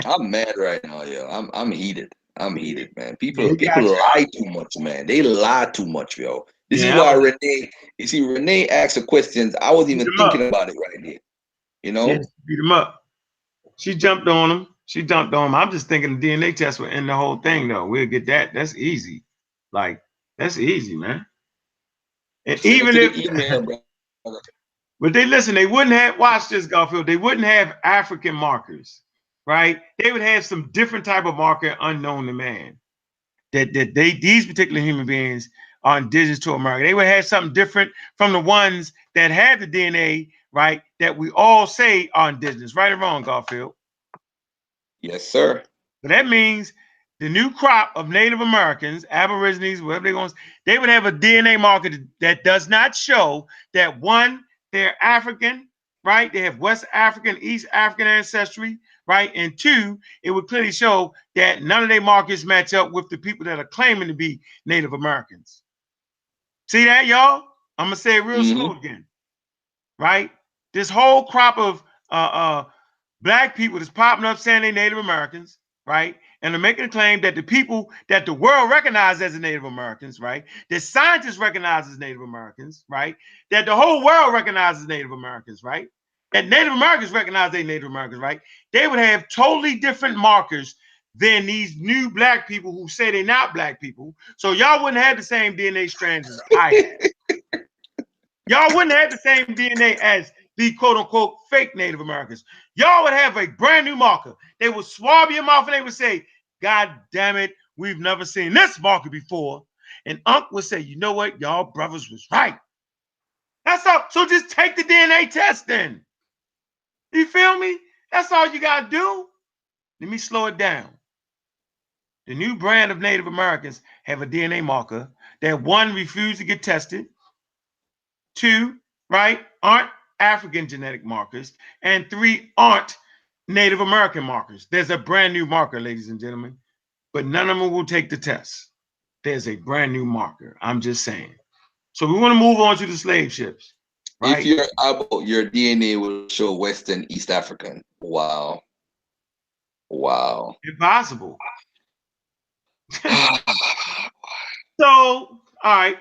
B: I'm mad right now, yo. I'm heated. I'm heated, man. People
A: Yeah,
B: lie too much, man. They lie too much, yo. This is
A: yeah,
B: why Renee. You see, Renee asked the questions. I wasn't even thinking about it right here. You know?
A: Yeah, beat him up. She jumped on him. She jumped on him. I'm just thinking the DNA test will end the whole thing, though. We'll get that. That's easy. Like, that's easy, man. And
B: Send
A: even
B: it to
A: if,
B: the email, bro.
A: but they wouldn't have, watch this, Garfield, they wouldn't have African markers, right? They would have some different type of marker unknown to man. These particular human beings are indigenous to America. They would have something different from the ones that have the DNA, right? That we all say are indigenous, right or wrong, Garfield?
B: Yes, sir.
A: But that means the new crop of Native Americans, Aborigines, whatever they're going to, they would have a DNA marker that does not show that one, they're African, right? They have West African, East African ancestry, right? And two, it would clearly show that none of their markers match up with the people that are claiming to be Native Americans. See that, y'all? I'm gonna say it real slow again, right? This whole crop of black people that's popping up saying they're Native Americans, right? And they're making a claim that the people that the world recognizes as Native Americans, right? That scientists recognize as Native Americans, right? That the whole world recognizes Native Americans, right? That Native Americans recognize they Native Americans, right? They would have totally different markers than these new black people who say they're not black people. So y'all wouldn't have the same DNA strands as I have. Y'all wouldn't have the same DNA as the quote-unquote fake Native Americans. Y'all would have a brand new marker. They would swab your mouth and they would say, God damn it, we've never seen this marker before. And Ankh would say, you know what? Y'all brothers was right. That's all. So just take the DNA test then. You feel me? That's all you got to do. Let me slow it down. The new brand of Native Americans have a DNA marker that one, refused to get tested. Two, right, aren't African genetic markers. And three, aren't Native American markers. There's a brand new marker, ladies and gentlemen, but none of them will take the test. There's a brand new marker. I'm just saying. So we want to move on to the slave ships. Right?
B: If you're Abo, your DNA will show Western East African. Wow. Wow.
A: Impossible. So, all right.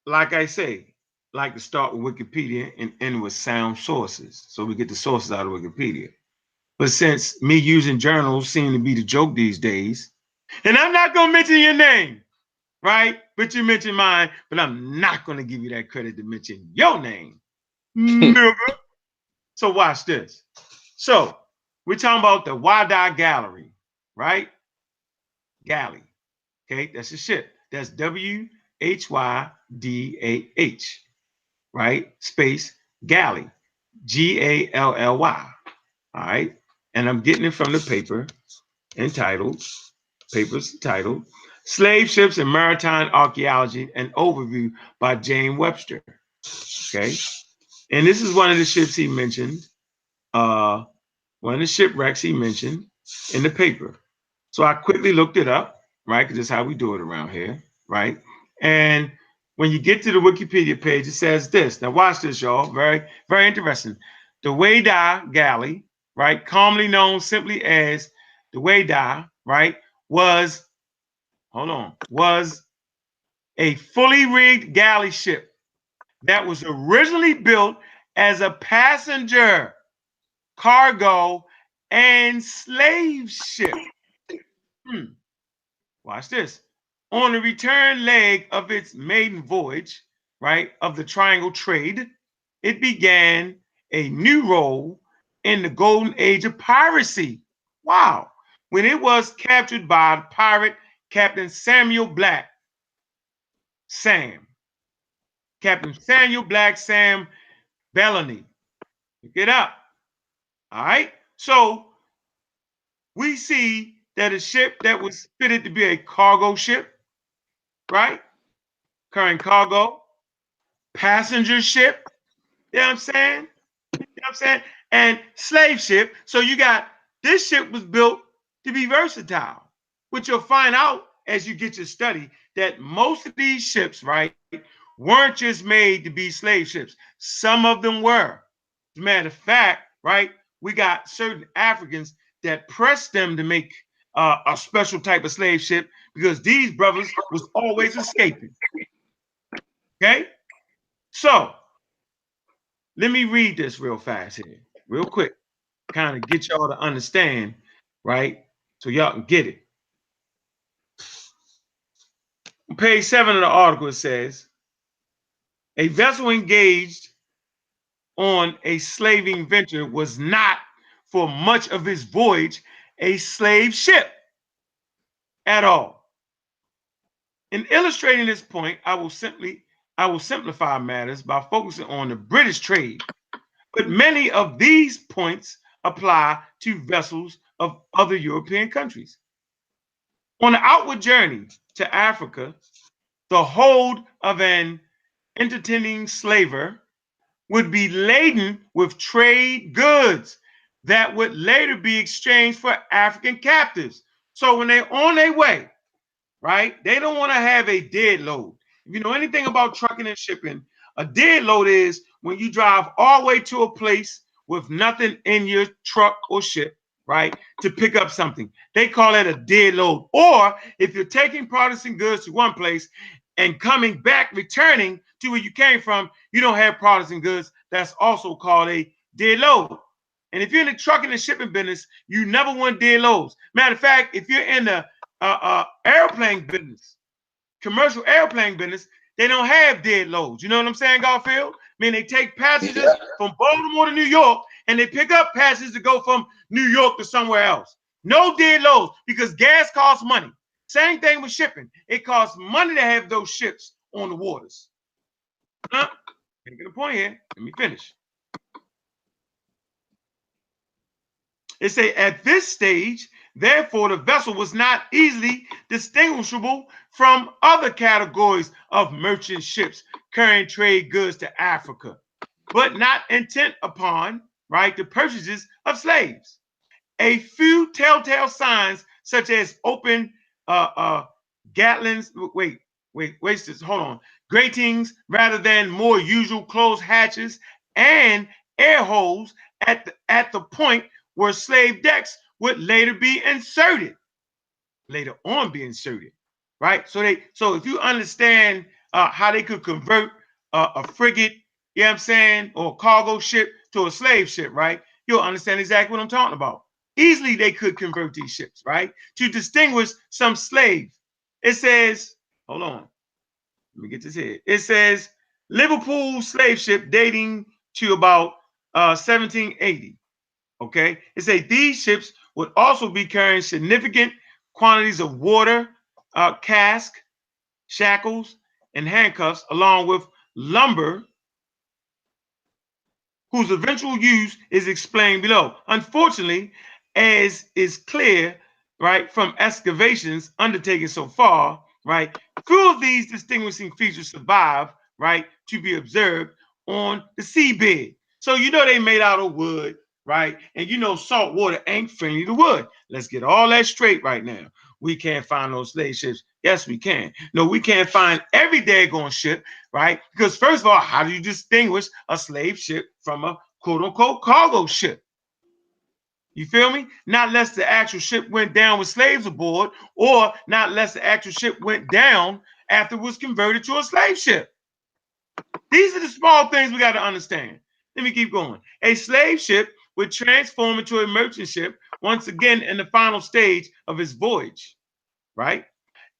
A: Like I say, like to start with Wikipedia and end with sound sources. So we get the sources out of Wikipedia. But since me using journals seem to be the joke these days, and I'm not going to mention your name, right? But you mentioned mine, but I'm not going to give you that credit to mention your name. So watch this. So we're talking about the Wayde Galley, right? Galley. Okay, that's a ship. That's WHYDAH, right? Space Galley, GALLY. All right. And I'm getting it from the paper entitled, Slave Ships and Maritime Archaeology, an Overview by James Webster. Okay. And this is one of the ships he mentioned, one of the shipwrecks he mentioned in the paper. So I quickly looked it up, right? Because that's how we do it around here, right? And when you get to the Wikipedia page, it says this. Now watch this, y'all. Very, very interesting. The Wayde Galley, right, commonly known simply as the Wayde, right, was a fully rigged galley ship that was originally built as a passenger, cargo, and slave ship. Watch this. On the return leg of its maiden voyage, right, of the triangle trade, it began a new role in the golden age of piracy. Wow. When it was captured by pirate Captain Samuel Black, Captain Samuel Black, Sam Bellany. Pick it up. All right. So we see that a ship that was fitted to be a cargo ship, right? Carrying cargo, passenger ship, you know what I'm saying? You know what I'm saying? And slave ship. So you got this ship was built to be versatile, which you'll find out as you get your study that most of these ships, right, weren't just made to be slave ships. Some of them were. As a matter of fact, right, we got certain Africans that pressed them to make a special type of slave ship because these brothers was always escaping. Okay, so let me read this real fast here, real quick, kind of get y'all to understand, right? So y'all can get it. On page 7 of the article, it says, a vessel engaged on a slaving venture was not, for much of its voyage, a slave ship at all. In illustrating this point, I will simplify matters by focusing on the British trade. But many of these points apply to vessels of other European countries. On the outward journey to Africa, the hold of an entertaining slaver would be laden with trade goods that would later be exchanged for African captives. So when they're on their way, right, they don't want to have a dead load. If you know anything about trucking and shipping, a dead load is when you drive all the way to a place with nothing in your truck or ship, right, to pick up something. They call it a dead load. Or if you're taking products and goods to one place and coming back, returning to where you came from, you don't have products and goods. That's also called a dead load. And if you're in the trucking and shipping business, you never want dead loads. Matter of fact, if you're in the airplane business, commercial airplane business, they don't have dead loads. You know what I'm saying, Garfield? I mean, they take passengers from Baltimore to New York, and they pick up passengers to go from New York to somewhere else. No dead loads because gas costs money. Same thing with shipping. It costs money to have those ships on the waters. Making a point here. Let me finish. It say at this stage, therefore, the vessel was not easily distinguishable from other categories of merchant ships carrying trade goods to Africa, but not intent upon, right, the purchases of slaves. A few telltale signs, such as open gatlings, gratings rather than more usual closed hatches and air holes at the point where slave decks would later be inserted, right? So if you understand how they could convert a frigate, you know what I'm saying, or a cargo ship to a slave ship, right? You'll understand exactly what I'm talking about. Easily they could convert these ships, right? To distinguish some slaves. It says, hold on, let me get this here. It says Liverpool slave ship dating to about 1780. Okay, it says these ships would also be carrying significant quantities of water, cask, shackles, and handcuffs, along with lumber, whose eventual use is explained below. Unfortunately, as is clear, right, from excavations undertaken so far, right, few of these distinguishing features survive, right, to be observed on the seabed. So you know they made out of wood, right? And you know salt water ain't friendly to wood. Let's get all that straight right now. we can't find those slave ships. Yes, we can. No, we can't find every daggone ship, right? Because first of all, how do you distinguish a slave ship from a quote-unquote cargo ship? You feel me? Not unless the actual ship went down with slaves aboard, or not unless the actual ship went down after it was converted to a slave ship. These are the small things we got to understand. Let me keep going. A slave ship would transform into a merchant ship once again in the final stage of its voyage, right?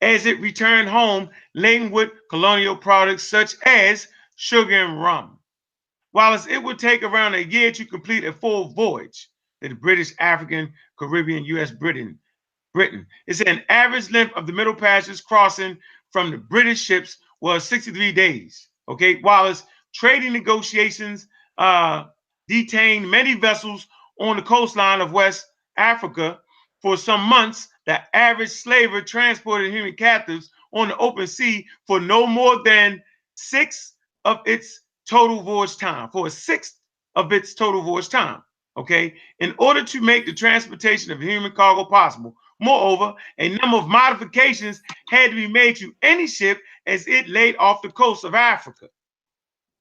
A: As it returned home laden with colonial products such as sugar and rum. Whilst it would take around a year to complete a full voyage, the British, African, Caribbean, U.S., Britain. It's an average length of the Middle Passage crossing from the British ships was 63 days. Okay, whilst trading negotiations detained many vessels on the coastline of West Africa for some months, the average slaver transported human captives on the open sea for no more than 6 of its total voyage time, for a sixth of its total voyage time. Okay, in order to make the transportation of human cargo possible. Moreover, a number of modifications had to be made to any ship as it laid off the coast of Africa,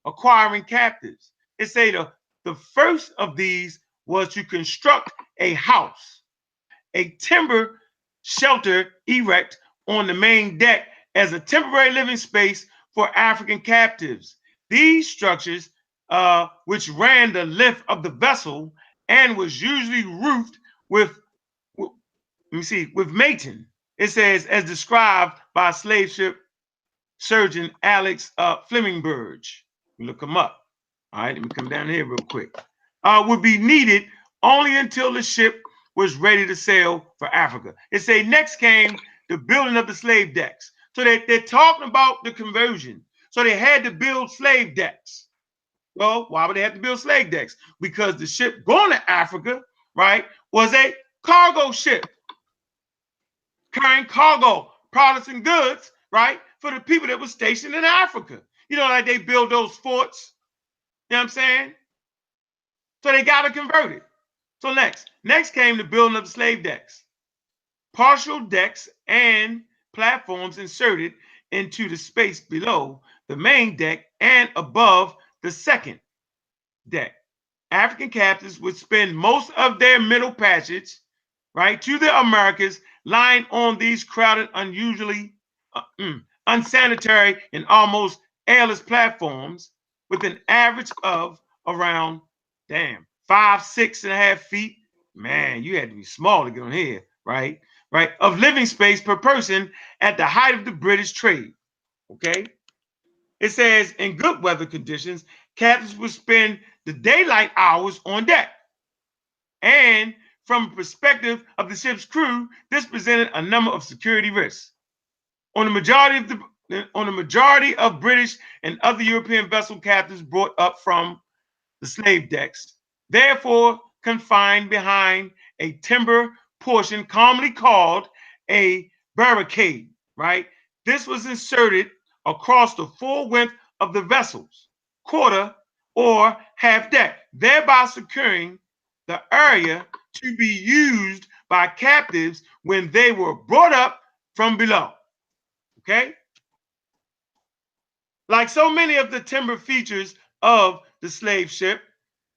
A: acquiring captives. It say the first of these was to construct a house, a timber shelter erect on the main deck as a temporary living space for African captives. These structures, which ran the length of the vessel and was usually roofed with maton. It says, as described by slave ship surgeon Alex Flemingberg. Look him up. All right, let me come down here real quick. Would be needed only until the ship was ready to sail for Africa. It say next came the building of the slave decks. So they're talking about the conversion. So they had to build slave decks. Well, why would they have to build slave decks? Because the ship going to Africa, right, was a cargo ship carrying cargo, products, and goods, right, for the people that were stationed in Africa. You know, like they build those forts. You know what I'm saying? So they got to convert it. So next came the building of the slave decks. Partial decks and platforms inserted into the space below the main deck and above the second deck. African captives would spend most of their middle passage, right, to the Americas lying on these crowded, unusually unsanitary and almost airless platforms with an average of around, 5, 6.5 feet. Man, you had to be small to get on here, right? Right, of living space per person at the height of the British trade. Okay. It says in good weather conditions, captains would spend the daylight hours on deck. And from the perspective of the ship's crew, this presented a number of security risks. On the majority of British and other European vessel captives brought up from the slave decks, therefore confined behind a timber portion commonly called a barricade, right? This was inserted across the full width of the vessel's quarter or half deck, thereby securing the area to be used by captives when they were brought up from below. Okay? Like so many of the timber features of the slave ship,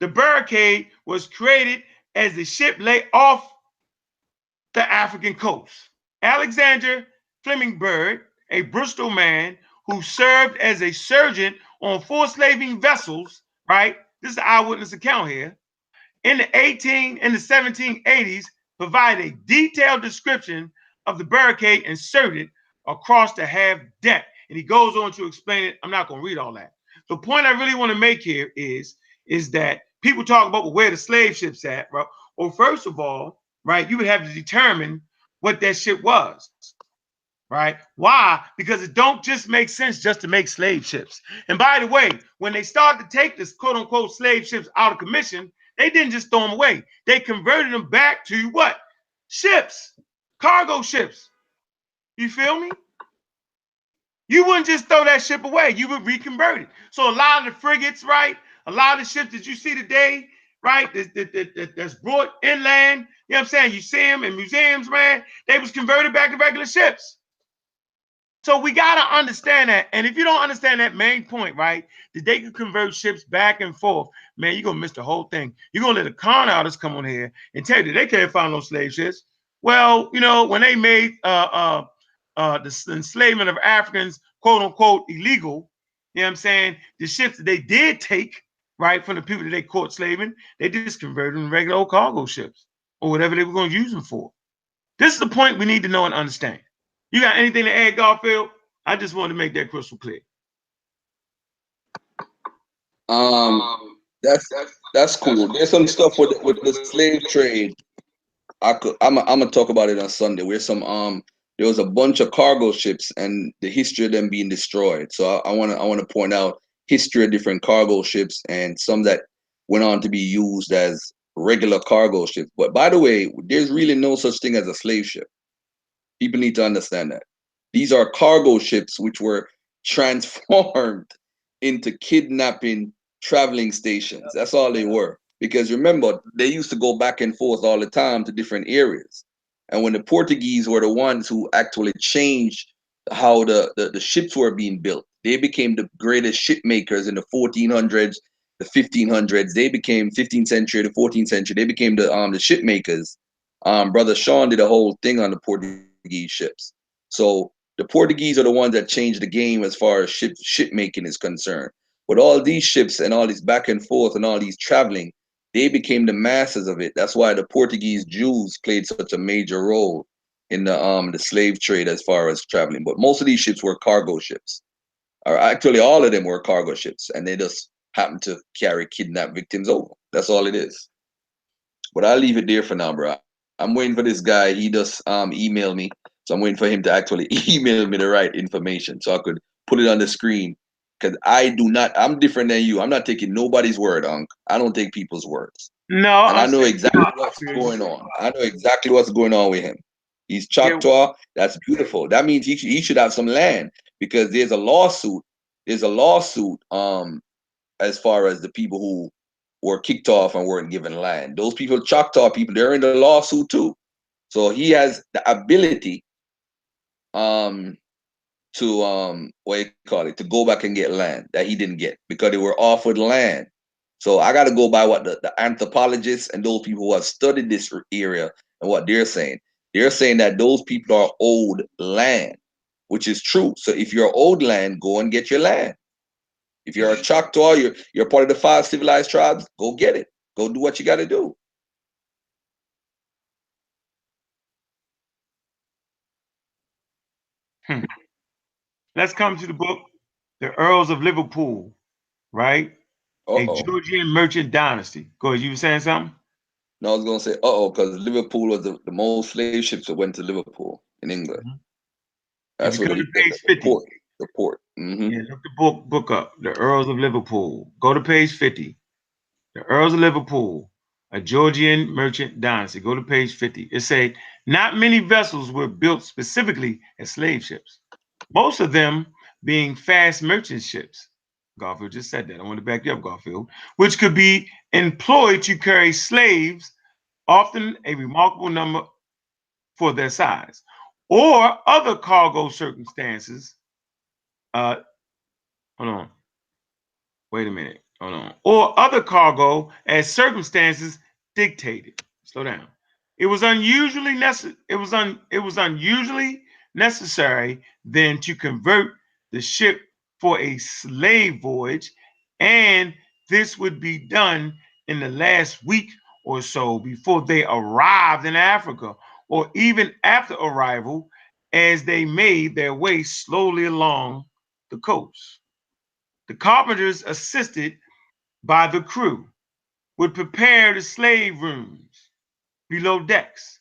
A: the barricade was created as the ship lay off the African coast. Alexander Flemingberg, a Bristol man who served as a surgeon on 4 slaving vessels, right? This is the eyewitness account here. In the 1780s, provided a detailed description of the barricade inserted across the half deck. And he goes on to explain it. I'm not going to read all that. The point I really want to make here is that people talk about where the slave ship's at, bro. Well, first of all, right, you would have to determine what that ship was, right? Why? Because it don't just make sense just to make slave ships. And by the way, when they started to take this quote unquote slave ships out of commission, they didn't just throw them away. They converted them back to what? Ships, cargo ships. You feel me? You wouldn't just throw that ship away. You would reconvert it. So a lot of the frigates, right? A lot of the ships that you see today, right, that's brought inland. You know what I'm saying? You see them in museums, man. They was converted back to regular ships. So we got to understand that. And if you don't understand that main point, right, that they could convert ships back and forth, man, you're going to miss the whole thing. You're going to let the con artists come on here and tell you they can't find no slave ships. Well, you know, when they made the enslavement of Africans, quote unquote, illegal, you know what I'm saying? The ships that they did take, right, from the people that they caught slaving, they just converted them to regular old cargo ships or whatever they were going to use them for. This is the point we need to know and understand. You got anything to add, Garfield? I just wanted to make that crystal clear.
B: That's cool. There's some stuff with the slave trade. I'm gonna talk about it on Sunday. Where there was a bunch of cargo ships and the history of them being destroyed. So I wanna point out history of different cargo ships and some that went on to be used as regular cargo ships. But by the way, there's really no such thing as a slave ship. People need to understand that. These are cargo ships which were transformed into kidnapping traveling stations. That's all they were. Because remember, they used to go back and forth all the time to different areas. And when the Portuguese were the ones who actually changed how the ships were being built, they became the greatest ship makers in the 1400s, the 1500s. They became 15th century, the 14th century. They became the ship makers. Brother Sean did a whole thing on the Portuguese ships. So the Portuguese are the ones that changed the game as far as ship making is concerned. With all these ships and all these back and forth and all these traveling, they became the masters of it. That's why the Portuguese Jews played such a major role in the slave trade as far as traveling. But most of these ships were cargo ships, or actually all of them were cargo ships, and they just happened to carry kidnapped victims over. That's all it is. But I'll leave it there for now, bro. I'm waiting for this guy. He just emailed me, so I'm waiting for him to actually email me the right information so I could put it on the screen. Because I'm different than you. I'm not taking nobody's word, Unc. I don't take people's words.
A: No,
B: and I know exactly what's going on. I know exactly what's going on with him. He's Choctaw. That's beautiful. That means he should have some land because there's a lawsuit. There's a lawsuit as far as the people who were kicked off and weren't given land. Those people, Choctaw people, they're in the lawsuit too. So he has the ability to what you call it, to go back and get land that he didn't get because they were offered land. So I got to go by what the anthropologists and those people who have studied this area and what they're saying. They're saying that those people are owed land, which is true. So if you're owed land, go and get your land. If you're a Choctaw, you're part of the 5 civilized tribes, go get it. Go do what you got to do.
A: Let's come to the book, The Earls of Liverpool, right? A Georgian merchant dynasty. Go ahead, you were saying something?
B: No, I was going to say, because Liverpool was the most slave ships that went to Liverpool in England.
A: Mm-hmm.
B: That's what
A: to page 50.
B: The port. Mm-hmm.
A: Yeah, look the book up, The Earls of Liverpool. Go to page 50. The Earls of Liverpool, a Georgian merchant dynasty. Go to page 50. It say, not many vessels were built specifically as slave ships. Most of them being fast merchant ships. Garfield just said that. I want to back you up, Garfield. Which could be employed to carry slaves, often a remarkable number for their size, or other cargo circumstances. Hold on. Wait a minute. Hold on. Or other cargo as circumstances dictated. Slow down. It was unusually necessary then to convert the ship for a slave voyage, and this would be done in the last week or so before they arrived in Africa, or even after arrival, as they made their way slowly along the coast. The carpenters, assisted by the crew, would prepare the slave rooms below decks,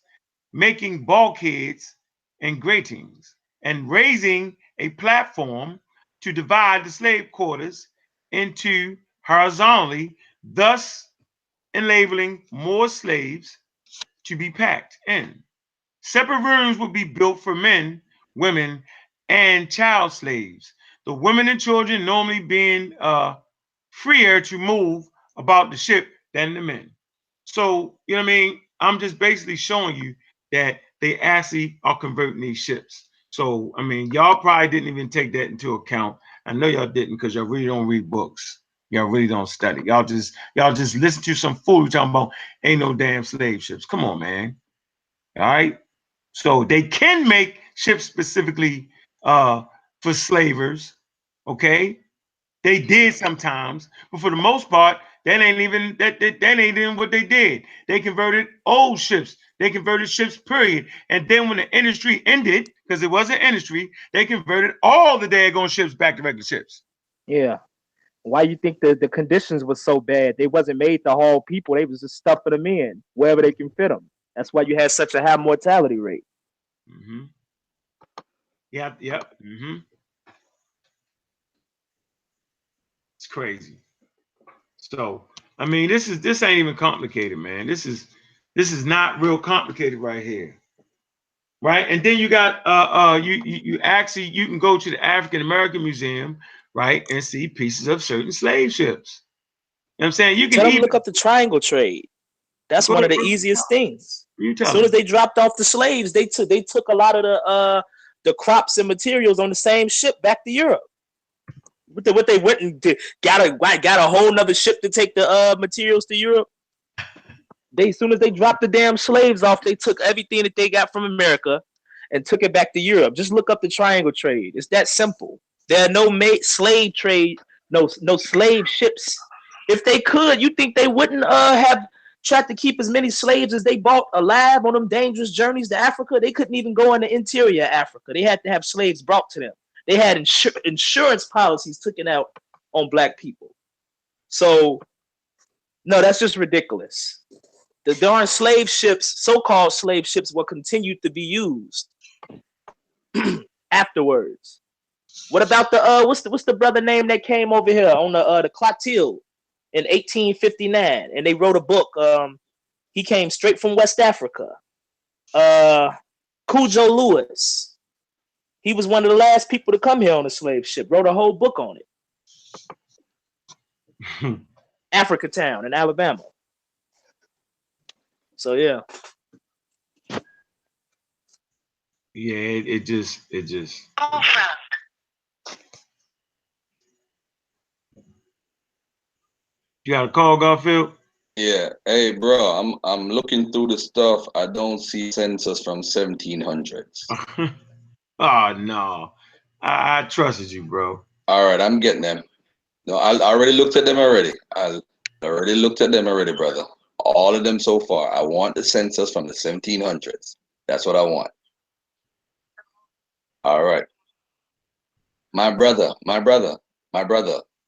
A: making bulkheads and gratings, and raising a platform to divide the slave quarters into horizontally, thus enabling more slaves to be packed in. Separate rooms would be built for men, women, and child slaves. The women and children normally being freer to move about the ship than the men. So, you know what I mean? I'm just basically showing you that they actually are converting these ships. So, I mean, y'all probably didn't even take that into account. I know y'all didn't because y'all really don't read books. Y'all really don't study. Y'all just listen to some fool talking about ain't no damn slave ships. Come on, man. All right. So they can make ships specifically for slavers. Okay. They did sometimes, but for the most part, that ain't even what they did. They converted old ships. They converted ships, period. And then when the industry ended, because it was an industry, they converted all the daggone ships back to regular ships.
E: Yeah. Why you think the conditions were so bad? They wasn't made to haul people. They was just stuffing them in wherever they can fit them. That's why you had such a high mortality rate.
A: Mm-hmm. Yep. Mm-hmm. It's crazy. So, I mean, this ain't even complicated, man. This is not real complicated right here. Right? And then you got you actually you can go to the African American Museum, right, and see pieces of certain slave ships. You know what I'm saying? You can
E: Tell them
A: even
E: look up the triangle trade. That's one of the easiest things. As soon as they dropped off the slaves, they took a lot of the crops and materials on the same ship back to Europe. What they went and did, got a whole nother ship to take the materials to Europe. As soon as they dropped the damn slaves off, they took everything that they got from America and took it back to Europe. Just look up the triangle trade. It's that simple. There are no slave trade, no slave ships. If they could, you think they wouldn't have tried to keep as many slaves as they bought alive on them dangerous journeys to Africa? They couldn't even go in the interior of Africa. They had to have slaves brought to them. They had insurance policies taken out on black people. So, no, that's just ridiculous. The darn slave ships, so-called slave ships, will continue to be used afterwards. What about the what's the brother name that came over here on the Clotilde in 1859, and they wrote a book? He came straight from West Africa. Kujo Lewis. He was one of the last people to come here on a slave ship. Wrote a whole book on it. Africa Town in Alabama. So yeah.
A: Yeah, it just. You got a call, Garfield?
B: Yeah. Hey, bro, I'm looking through the stuff. I don't see census from 1700s.
A: Oh no, I trusted you, bro.
B: All right, I'm getting them. No, I already looked at them already. I already looked at them already, brother. All of them so far. I want the census from the 1700s. That's what I want. All right. My brother.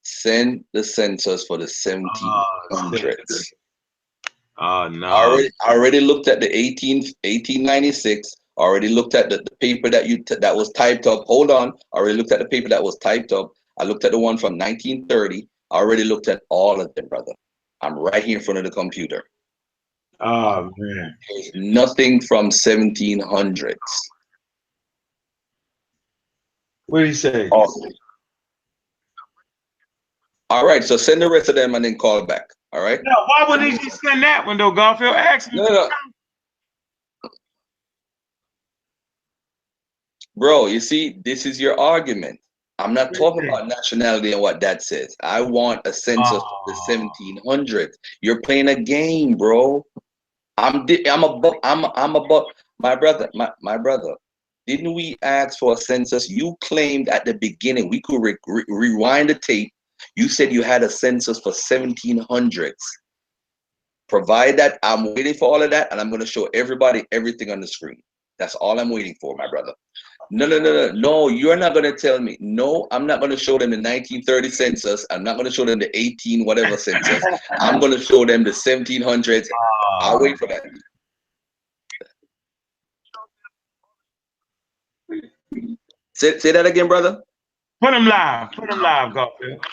B: Send the census for the 1700s.
A: Oh no.
B: I already looked at the 1896. Already looked at the paper that was typed up. Hold on. I already looked at the paper that was typed up. I looked at the one from 1930. I already looked at all of them, brother. I'm right here in front of the computer.
A: Oh man.
B: There's nothing from 1700s.
A: What did he say?
B: Awesome. All right, so send the rest of them and then call back. All right.
A: No, why wouldn't he just send that one though, Garfield? Ask me.
B: No. Bro, you see, this is your argument. I'm not talking about nationality and what that says. I want a census of the 1700s. You're playing a game, bro. I'm about my brother. My brother. Didn't we ask for a census? You claimed at the beginning we could rewind the tape. You said you had a census for 1700s. Provide that. I'm waiting for all of that, and I'm going to show everybody everything on the screen. That's all I'm waiting for, my brother. No, you're not going to tell me. No, I'm not going to show them the 1930 census. I'm not going to show them the 18 whatever census. I'm going to show them the 1700s. I'll wait for that. Say that again, brother.
A: Put him live, Garfield.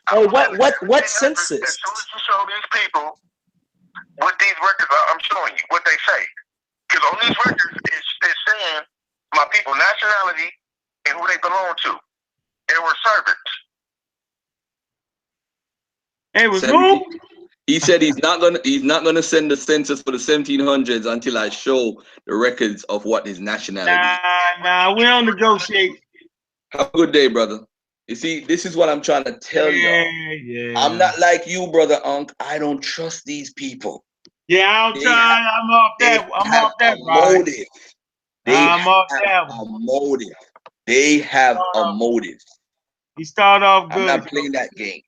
E: Hey, what census?
C: As soon as you show these people what these records are, I'm showing you what they say. Because on these records, it's saying my people nationality and who they belong to. They were servants.
A: It was who?
B: He said he's not gonna send the census for the 1700s until I show the records of what his nationality is.
A: Nah, we don't negotiate.
B: Have a good day, brother. You see, this is what I'm trying to tell y'all.
A: Yeah.
B: I'm not like you, brother Ankh. I don't trust these people.
A: Yeah, I don't try. I'm off that. I'm off that.
B: Motive.
A: I'm off that
B: one. A motive. They have a motive.
A: He started off good.
B: I'm not playing that game.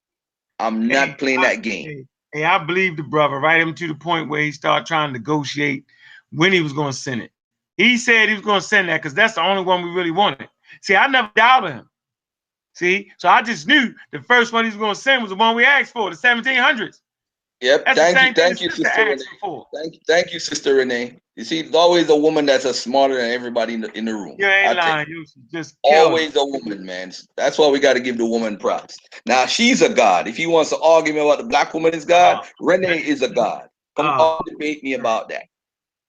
B: I'm not playing that game.
A: Hey, I believe the brother, right him to the point where he started trying to negotiate when he was going to send it. He said he was going to send that because that's the only one we really wanted. See, I never doubted him. See, so I just knew the first one he was going to send was the one we asked for, the 1700s.
B: Yep.
A: That's
B: Thank you, Sister Renee. Thank you, Sister Renee. You see, there's always a woman that's smarter than everybody in the room.
A: You ain't lying. You just
B: always a woman, man. That's why we got to give the woman props. Now she's a god. If he wants to argue me about the black woman is God, Renee is a god. Come on, debate me about that.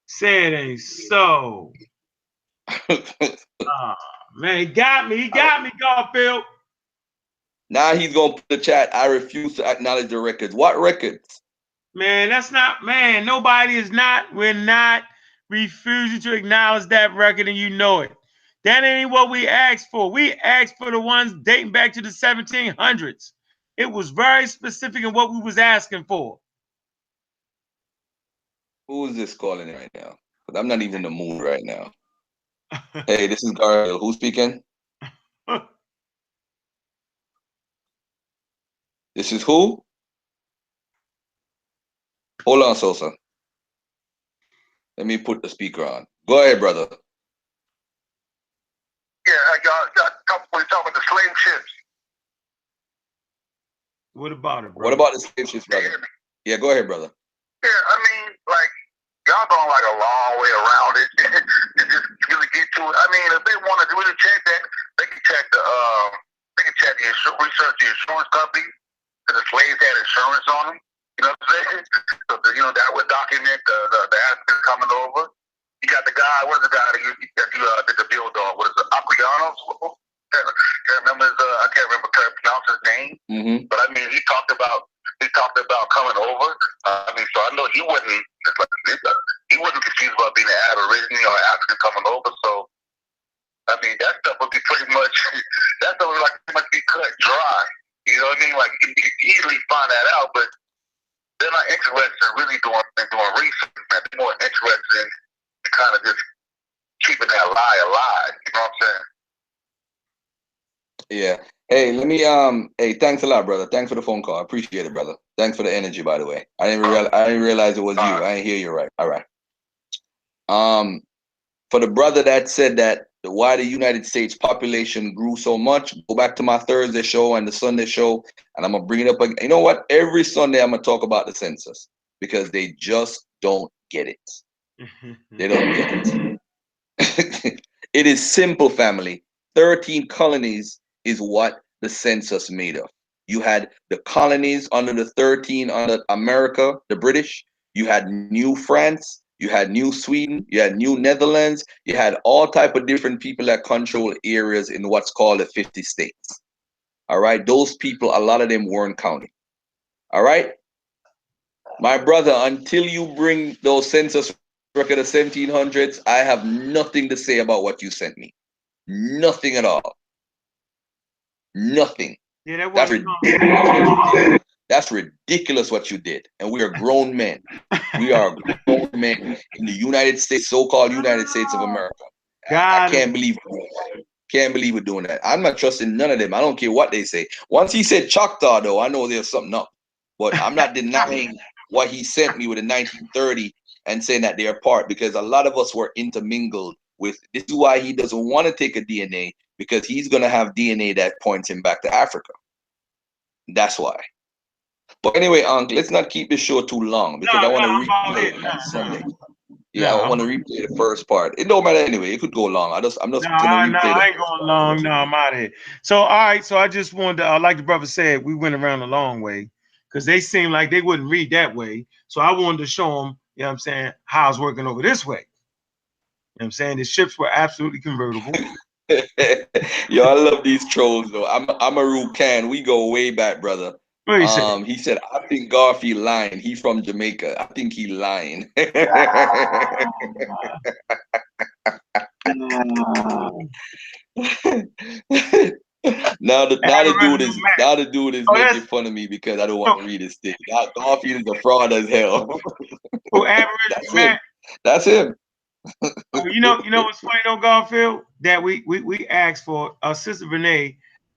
A: Say it ain't so. Man, he got me. He got me, Garfield.
B: Now he's gonna put the chat. I refuse to acknowledge the records. What records?
A: Man, that's not, man. Nobody is not. We're not refusing to acknowledge that record, and you know it. That ain't what we asked for. We asked for the ones dating back to the 1700s. It was very specific in what we was asking for.
B: Who is this calling right now? Because I'm not even in the mood right now. Hey, this is Garfield. Who's speaking? This is who? Hold on, Sosa. Let me put the speaker on. Go ahead, brother.
C: Yeah, y'all talking about the slave ships.
A: What about it, brother?
B: What about the slave ships, brother? Yeah, go ahead, brother.
C: Yeah, I mean, like, y'all going like a long way around it to just really get to it. I mean, if they want to really check that, they can check the research the insurance company, because the slaves had insurance on them. You know what I'm saying? So that would document the Africans coming over. You got the guy. What is the guy that you did the build on? What is it? Aquilianos? Can't remember I can't remember how to pronounce his name.
B: Mm-hmm.
C: But I mean, he talked about coming over. I mean, so I know he wasn't confused about being an Aborigine or African coming over. So I mean, that stuff would be pretty much be cut dry. You know what I mean? Like you can easily find that out, but they're not interested in really doing research. Man. They're more interested in kind of just keeping that lie alive. You know what I'm saying?
B: Yeah. Hey, let me hey, thanks a lot, brother. Thanks for the phone call. I appreciate it, brother. Thanks for the energy, by the way. I didn't realize it was you. I didn't hear you right. All right. For the brother that said that why the United States population grew so much, go back to my Thursday show and the Sunday show, and I'm gonna bring it up again. You know what? Every Sunday I'm gonna talk about the census because they just don't get it. They don't get it. It is simple, family. 13 colonies is what the census made of. You had the colonies under the 13 under America, the British. You had New France. You had New Sweden. You had New Netherlands. You had all type of different people that control areas in what's called the 50 states. All right. Those people, a lot of them weren't counting. All right. My brother, until you bring those census record of 1700s, I have nothing to say about what you sent me. Nothing at all. Nothing.
A: Yeah,
B: that's ridiculous. That's ridiculous what you did. And we are grown men. We are grown men in the United States, so-called United States of America. I can't believe it. Can't believe we're doing that. I'm not trusting none of them. I don't care what they say. Once he said Choctaw, though, I know there's something up. But I'm not denying what he sent me with the 1930 and saying that they're part, because a lot of us were intermingled with. This is why he doesn't want to take a DNA, because he's going to have DNA that points him back to Africa. That's why. But anyway, Uncle, let's not keep this show too long, because I want to replay it on Sunday. Yeah, I want to replay the first part. It don't matter anyway. It could go long. I'm just going to replay
A: I ain't going long. No, I'm out of here. So, all right. So I just wanted to, like the brother said, we went around a long way because they seemed like they wouldn't read that way. So I wanted to show them, you know what I'm saying, how it's working over this way. You know what I'm saying? The ships were absolutely convertible.
B: Yo, I love these trolls, though. I'm a Rucan. We go way back, brother. He said, I think Garfield lying. He from Jamaica. I think he lying. Now the dude is making fun of me because I don't want to read his thing. Garfield is a fraud as hell. That's him.
A: You know what's funny though, Garfield? That we asked for, our sister Renee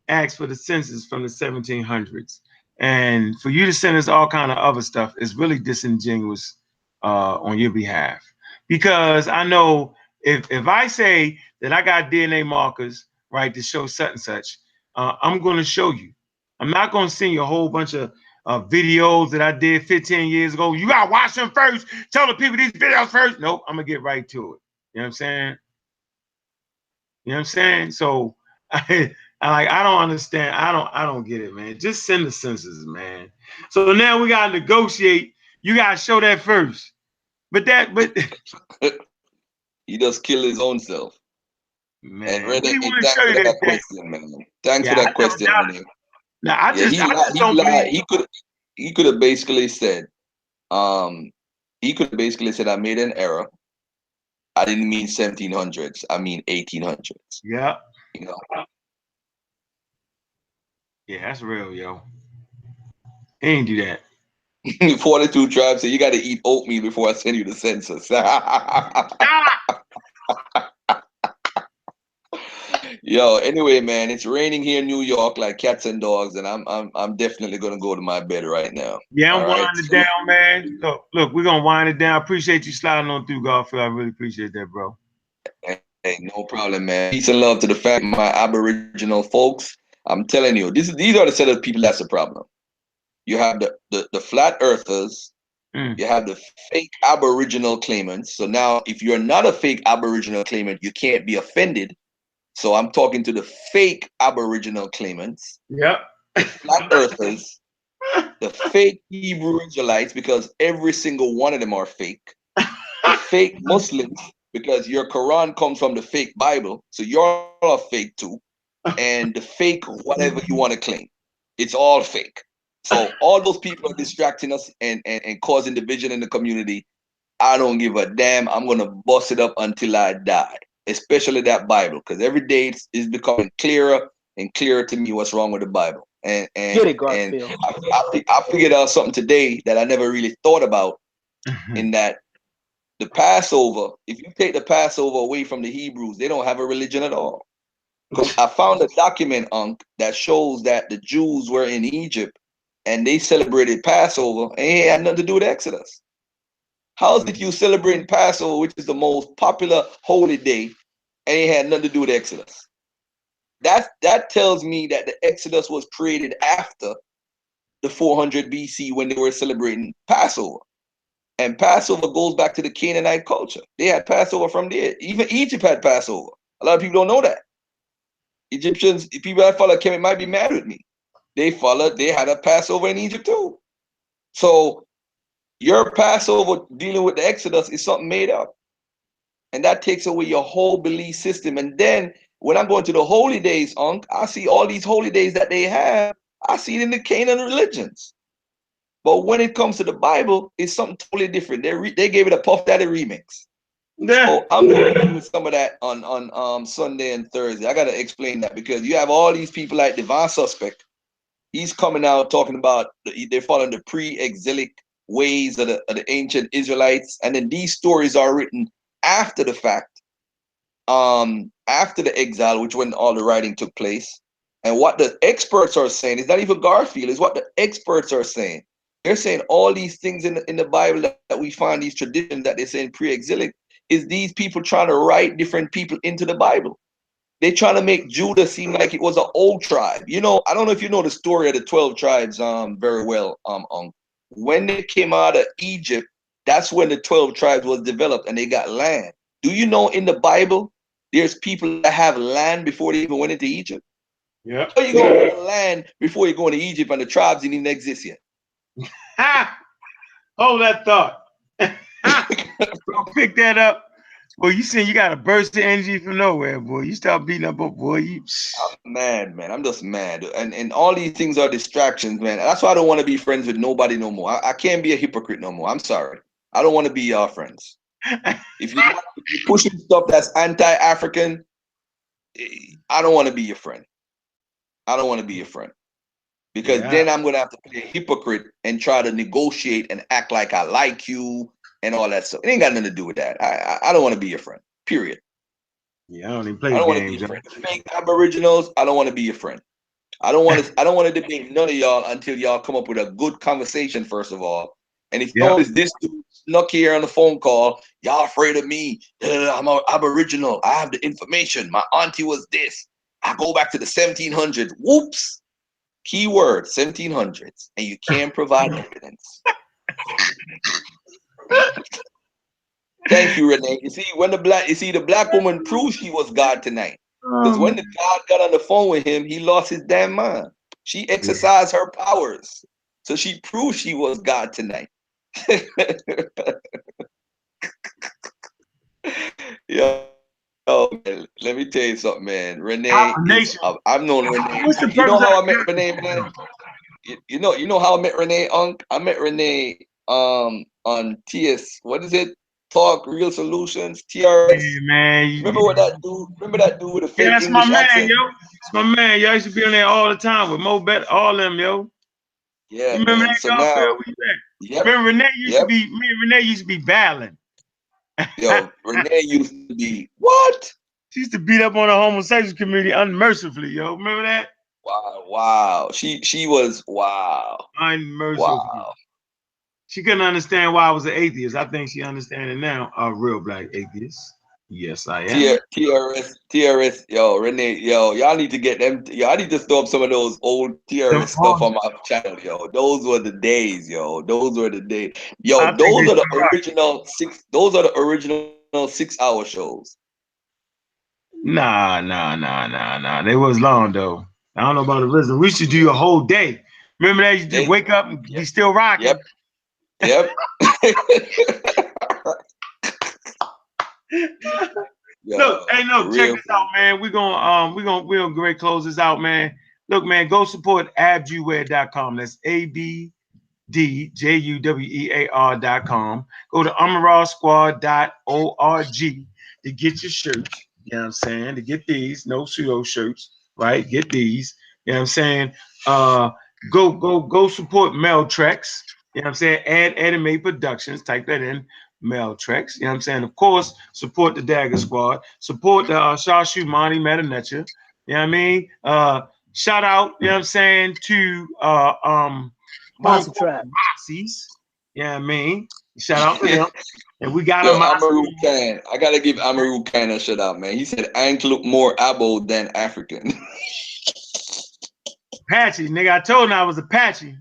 A: asked for the census from the 1700s. And for you to send us all kind of other stuff is really disingenuous on your behalf. Because I know if I say that I got DNA markers, right, to show such and such, I'm going to show you. I'm not going to send you a whole bunch of videos that I did 15 years ago. You got to watch them first. Tell the people these videos first. Nope, I'm going to get right to it. You know what I'm saying? You know what I'm saying? So I don't understand. I don't get it, man. Just send the census, man. So now we gotta negotiate. You gotta show that first. But
B: he just killed his own self.
A: Man,
B: and Renee, thanks for that question, man. Thanks for that question, Renee.
A: Now I just don't believe
B: he could have basically said, I made an error. I didn't mean 1700s. I mean 1800s.
A: Yeah.
B: You know.
A: Yeah, that's real, yo. He ain't do that.
B: 42 tribes say you got to eat oatmeal before I send you the census. Yo, anyway, man, it's raining here in New York like cats and dogs, and I'm definitely gonna go to my bed right now.
A: Yeah, I'm winding it down, man. Look, we're gonna wind it down. Appreciate you sliding on through, Garfield. I really appreciate that, bro.
B: Hey, no problem, man. Peace and love to the fact my Aboriginal folks. I'm telling you, these are the set of people that's the problem. You have the flat earthers, you have the fake Aboriginal claimants. So now if you're not a fake Aboriginal claimant, you can't be offended. So I'm talking to the fake Aboriginal claimants.
A: Yep.
B: The flat earthers, the fake Hebrew Israelites, because every single one of them are fake. The fake Muslims, because your Quran comes from the fake Bible, so you're all fake too. And the fake whatever you want to claim, it's all fake. So all those people are distracting us and causing division in the community. I don't give a damn. I'm gonna bust it up until I die, especially that Bible, because every day it's becoming clearer and clearer to me what's wrong with the Bible. And I figured out something today that I never really thought about, in that the Passover, if you take the Passover away from the Hebrews, they don't have a religion at all. Because I found a document, Ankh, that shows that the Jews were in Egypt and they celebrated Passover and it had nothing to do with Exodus. How is it you celebrating Passover, which is the most popular holy day, and it had nothing to do with Exodus? That tells me that the Exodus was created after the 400 BC when they were celebrating Passover. And Passover goes back to the Canaanite culture. They had Passover from there. Even Egypt had Passover. A lot of people don't know that. Egyptians, people that follow Kemet might be mad with me. They had a Passover in Egypt too. So your Passover dealing with the Exodus is something made up. And that takes away your whole belief system. And then when I'm going to the holy days, Ankh, I see all these holy days that they have, I see it in the Canaan religions. But when it comes to the Bible, it's something totally different. They gave it a Puff Daddy remix. Yeah. So I'm going to do some of that on Sunday and Thursday. I got to explain that, because you have all these people like Divine Suspect. He's coming out talking about they're following the pre-exilic ways of the ancient Israelites, and then these stories are written after the fact, after the exile, which when all the writing took place. And what the experts are saying is not even Garfield, is what the experts are saying. They're saying all these things in the Bible that we find, these traditions that they're saying pre-exilic, is these people trying to write different people into the Bible. They're trying to make Judah seem like it was an old tribe. You know, I don't know if you know the story of the 12 tribes very well. When they came out of Egypt, that's when the 12 tribes was developed and they got land. Do you know in the Bible, there's people that have land before they even went into Egypt? Yeah. So you go to land before you go into Egypt and the tribes didn't even exist yet.
A: Hold that thought. Pick that up. Well, you saying you got a burst of energy from nowhere, boy. You start beating up, boy.
B: I'm mad, man. I'm just mad. And all these things are distractions, man. That's why I don't want to be friends with nobody no more. I can't be a hypocrite no more. I'm sorry. I don't want to be your friends. If you're pushing stuff that's anti-African, I don't want to be your friend. I don't want to be your friend. Because then I'm going to have to play a hypocrite and try to negotiate and act like I like you and all that stuff. It ain't got nothing to do with that. I don't want to be your friend, period.
A: Yeah, I don't even play
B: I don't want to be your friend. Fake Aboriginals, I don't want to be your friend. I don't want to debate none of y'all until y'all come up with a good conversation, first of all. And if you notice this dude snuck here on the phone call, y'all afraid of me. I'm an Aboriginal. I have the information. My auntie was this. I go back to the 1700s. Whoops. Keyword 1700s. And you can't provide evidence. Thank you, Renee. You see, the black woman proved she was God tonight. Because when the God got on the phone with him, he lost his damn mind. She exercised her powers. So she proved she was God tonight. Yo, man, let me tell you something, man. Renee I've known Renee. You know how I met Renee, man? You know how I met Renee, Unc? I met Renee on TS. What is it? Talk Real Solutions, TRS.
A: Hey, man.
B: Remember that dude with a fake
A: that's
B: English
A: my man,
B: accent?
A: yo. It's my man. Yo, I used to be on there all the time with Mo Bet, all them, yo.
B: Yeah,
A: you remember
B: man.
A: that,
B: So now,
A: remember Renee used to be, me and Renee used to be battling.
B: Yo, Renee used to be what?
A: She used to beat up on the homosexual community unmercifully, yo. Remember that?
B: Wow. She was
A: unmercifully. Wow. She couldn't understand why I was an atheist. I think she understands it now. A real black atheist. Yes, I am.
B: TRS, yo, Renee, yo, y'all need to get them. Y'all need to throw up some of those old TRS stuff on my channel, yo. Those were the days, yo. Those were the days. Yo, those are the original 6-hour shows.
A: Nah. They was long though. I don't know about the rhythm. We should do a whole day. Remember that? You just wake up and be still rocking.
B: Yep.
A: Look, check this out, man. We're gonna great close this out, man. Look, man, go support abjuwear.com. That's ABDJUWEAR.com. Go to amarawsquad.org to get your shirts. You know what I'm saying? To get these, no pseudo shirts, right? Get these. You know what I'm saying? Go support Mel Trex. You know what I'm saying? Add Anime Productions. Type that in. Mel Trex. You know what I'm saying? Of course, support the Dagger Squad. Support the Shashu Mani Metanecha. You know what I mean? Shout out, you know what I'm saying, to
E: Monster Trap.
A: Rossies. You know what I mean? Shout out to them. And we got
B: Amaru Khan. I gotta give Amaru Khan a shout out, man. He said Ankh look more Abo than African.
A: Apache, nigga. I told him I was Apache.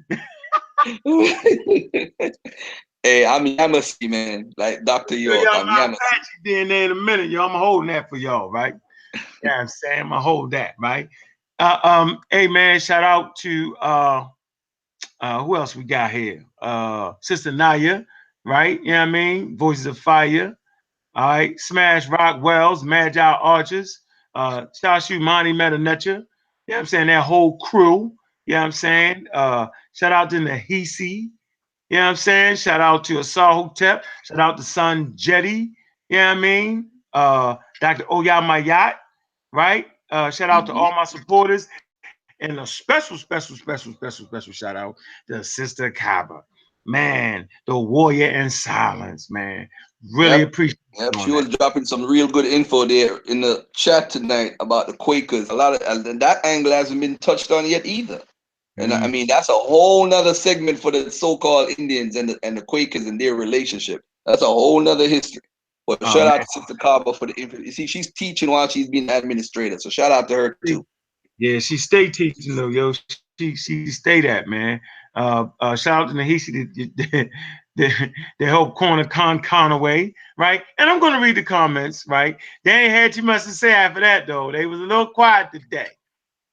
B: Hey, I'm Yamasee, man. Like Dr. York. I'm Yamasee.
A: Apache DNA in a minute, yo. I'm holding that for y'all, right? Yeah, I'm saying I'm gonna hold that, right? Hey man, shout out to who else we got here? Sister Naya, right? You know what I mean? Voices of Fire. All right, Smash Rock Wells, Magi Archers, Shashu Mani Metanecha. You know what I'm saying? That whole crew. You know what I'm saying? Shout out to Nahisi. You know what I'm saying? Shout out to Asahotep. Shout out to Son Jetty. You know what I mean? Dr. Oyamayat, right? Shout out to all my supporters. And a special shout out to Sister Kaba. Man, the warrior in silence, man. Really appreciate it.
B: She was dropping some real good info there in the chat tonight about the Quakers. A lot of that angle hasn't been touched on yet either. And I mean, that's a whole nother segment for the so-called Indians and the Quakers and their relationship. That's a whole nother history. But shout out to Sister Kaba for the info. You see, she's teaching while she's being administrator. So shout out to her too.
A: Yeah, she stayed teaching though, yo. She stayed at, man. Shout out to Nahisi they helped corner Calloway, right? And I'm gonna read the comments, right? They ain't had too much to say after that though. They was a little quiet today.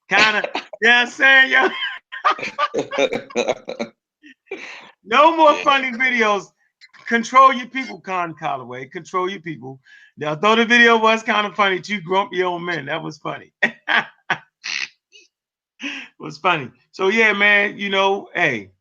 A: Kind of, you know what I'm saying, yo? No more funny videos. Control your people, Don Calloway. Control your people. Now, though the video was kind of funny, 2 grumpy old men. That was funny. Was funny. So yeah, man, you know, hey,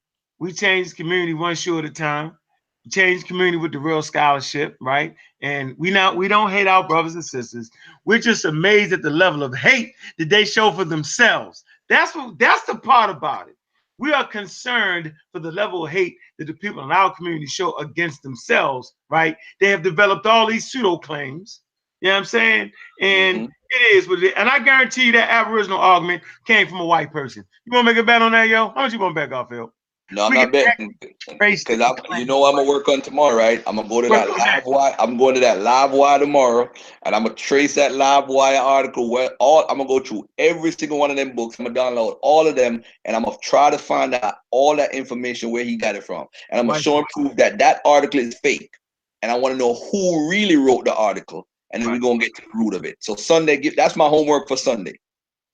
A: we changed the community one shoe at a time. We changed the community with the real scholarship, right? And we don't hate our brothers and sisters. We're just amazed at the level of hate that they show for themselves. That's the part about it. We are concerned for the level of hate that the people in our community show against themselves, right? They have developed all these pseudo claims. You know what I'm saying? And it is what it is. And I guarantee you that Aboriginal argument came from a white person. You want to make a bet on that, yo? How much you want to bet, Garfield?
B: No, I'm not betting because you know I'm gonna work on tomorrow, right? I'm gonna go to that Livewire. I'm going to that Livewire tomorrow, and I'm gonna trace that Livewire article. I'm gonna go through every single one of them books. I'm gonna download all of them, and I'm gonna try to find out all that information where he got it from, and I'm gonna show and prove that that article is fake. And I want to know who really wrote the article, and then we're gonna get to the root of it. So Sunday, that's my homework for Sunday.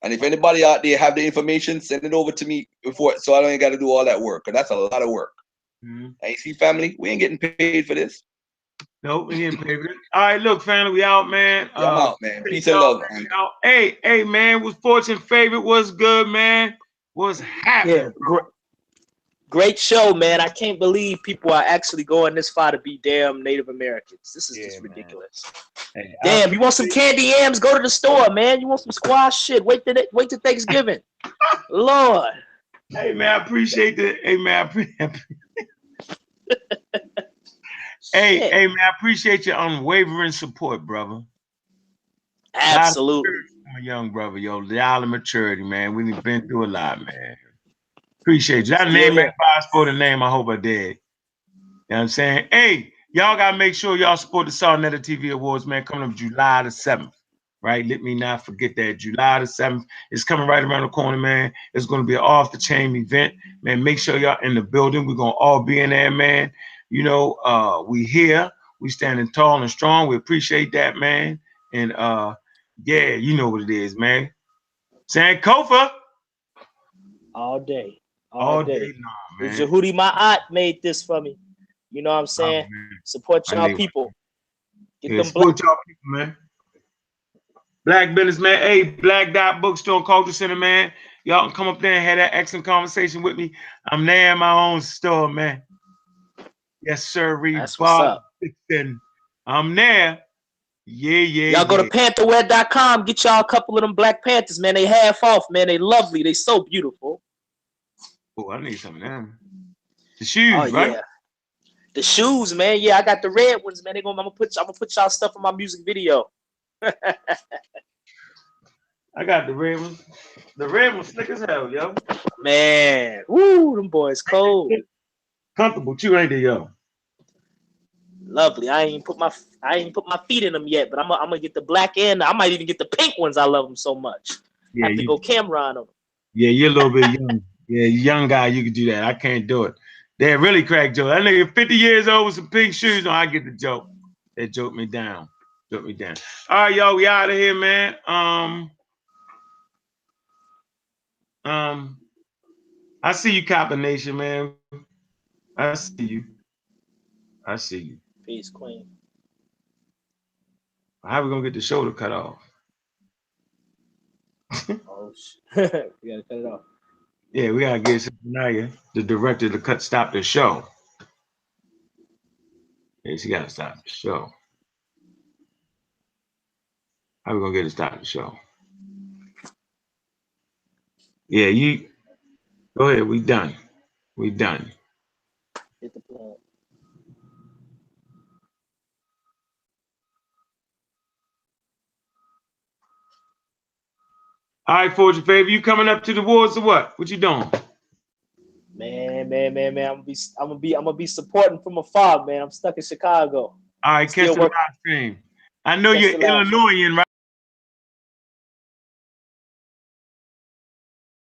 B: And if anybody out there have the information, send it over to me before, so I don't got to do all that work. Because that's a lot of work. And you see, family, we ain't getting paid for this.
A: Nope, we ain't paid for this. All right, look, family, we out, man.
B: I'm out, man. Peace and love, man.
A: Hey, man, was fortune favorite? Was good, man? Was happening?
E: Yeah, great show, man. I can't believe people are actually going this far to be damn Native Americans. This is just ridiculous. Hey, damn, you want some candy yams? Go to the store, man. You want some squash? Shit, wait till Thanksgiving. Lord.
A: Hey, man, I appreciate that. Hey, man, Hey, man, I appreciate your unwavering support, brother.
E: Absolutely.
A: My young brother, yo, the island maturity, man. We've been through a lot, man. Appreciate you. I named that passport a name. I hope I did. You know what I'm saying? Hey, y'all got to make sure y'all support the Sarnetta TV Awards, man, coming up July the 7th, right? Let me not forget that. July the 7th is coming right around the corner, man. It's going to be an off-the-chain event. Man, make sure y'all in the building. We're going to all be in there, man. You know, we here. We standing tall and strong. We appreciate that, man. And, yeah, you know what it is, man. Sankofa.
E: All day. All day.
A: Long, man.
E: Jahudi, my aunt, made this for me. You know what I'm saying? Support y'all people.
A: Get them support y'all people, man. Black business, man. Hey, Black Dot Bookstore, Culture Center, man. Y'all can come up there and have that excellent conversation with me. I'm there in my own store, man. Yes, sir.
E: That's what's up.
A: I'm there. Yeah.
E: Y'all go to pantherwear.com. Get y'all a couple of them Black Panthers, man. They half off, man. They lovely. They so beautiful.
A: Oh, I need some of them. The shoes, right?
E: Yeah. The shoes, man. Yeah, I got the red ones, man. I'm gonna put y'all stuff in my music video.
A: I got the red ones. The red one's slick as hell, yo.
E: Man, woo, them boys cold.
A: Comfortable too, ain't they, yo?
E: Lovely. I ain't put my feet in them yet, but I'm gonna get the black and I might even get the pink ones. I love them so much. Yeah, I have to go camera on them.
A: Yeah, you're a little bit young. Yeah, young guy, you can do that. I can't do it. They really crack joke. That nigga 50 years old with some pink shoes on. I get the joke. They joked me down. All right, y'all, we out of here, man. I see you, Copper Nation, man. I see you.
E: Peace, Queen.
A: How we gonna get the shoulder cut off?
E: Oh shit. We gotta cut it off.
A: Yeah, we gotta get Naya, the director, to stop the show. Yeah, she gotta stop the show. How we gonna get to stop the show? Yeah, you go ahead. We done.
E: Hit the plug.
A: All right, Fortune Favor, you coming up to the awards or what? What you doing?
E: Man. I'm gonna be supporting from afar, man. I'm stuck in Chicago.
A: All right, catch the live stream. I know you're Illinoisan, right?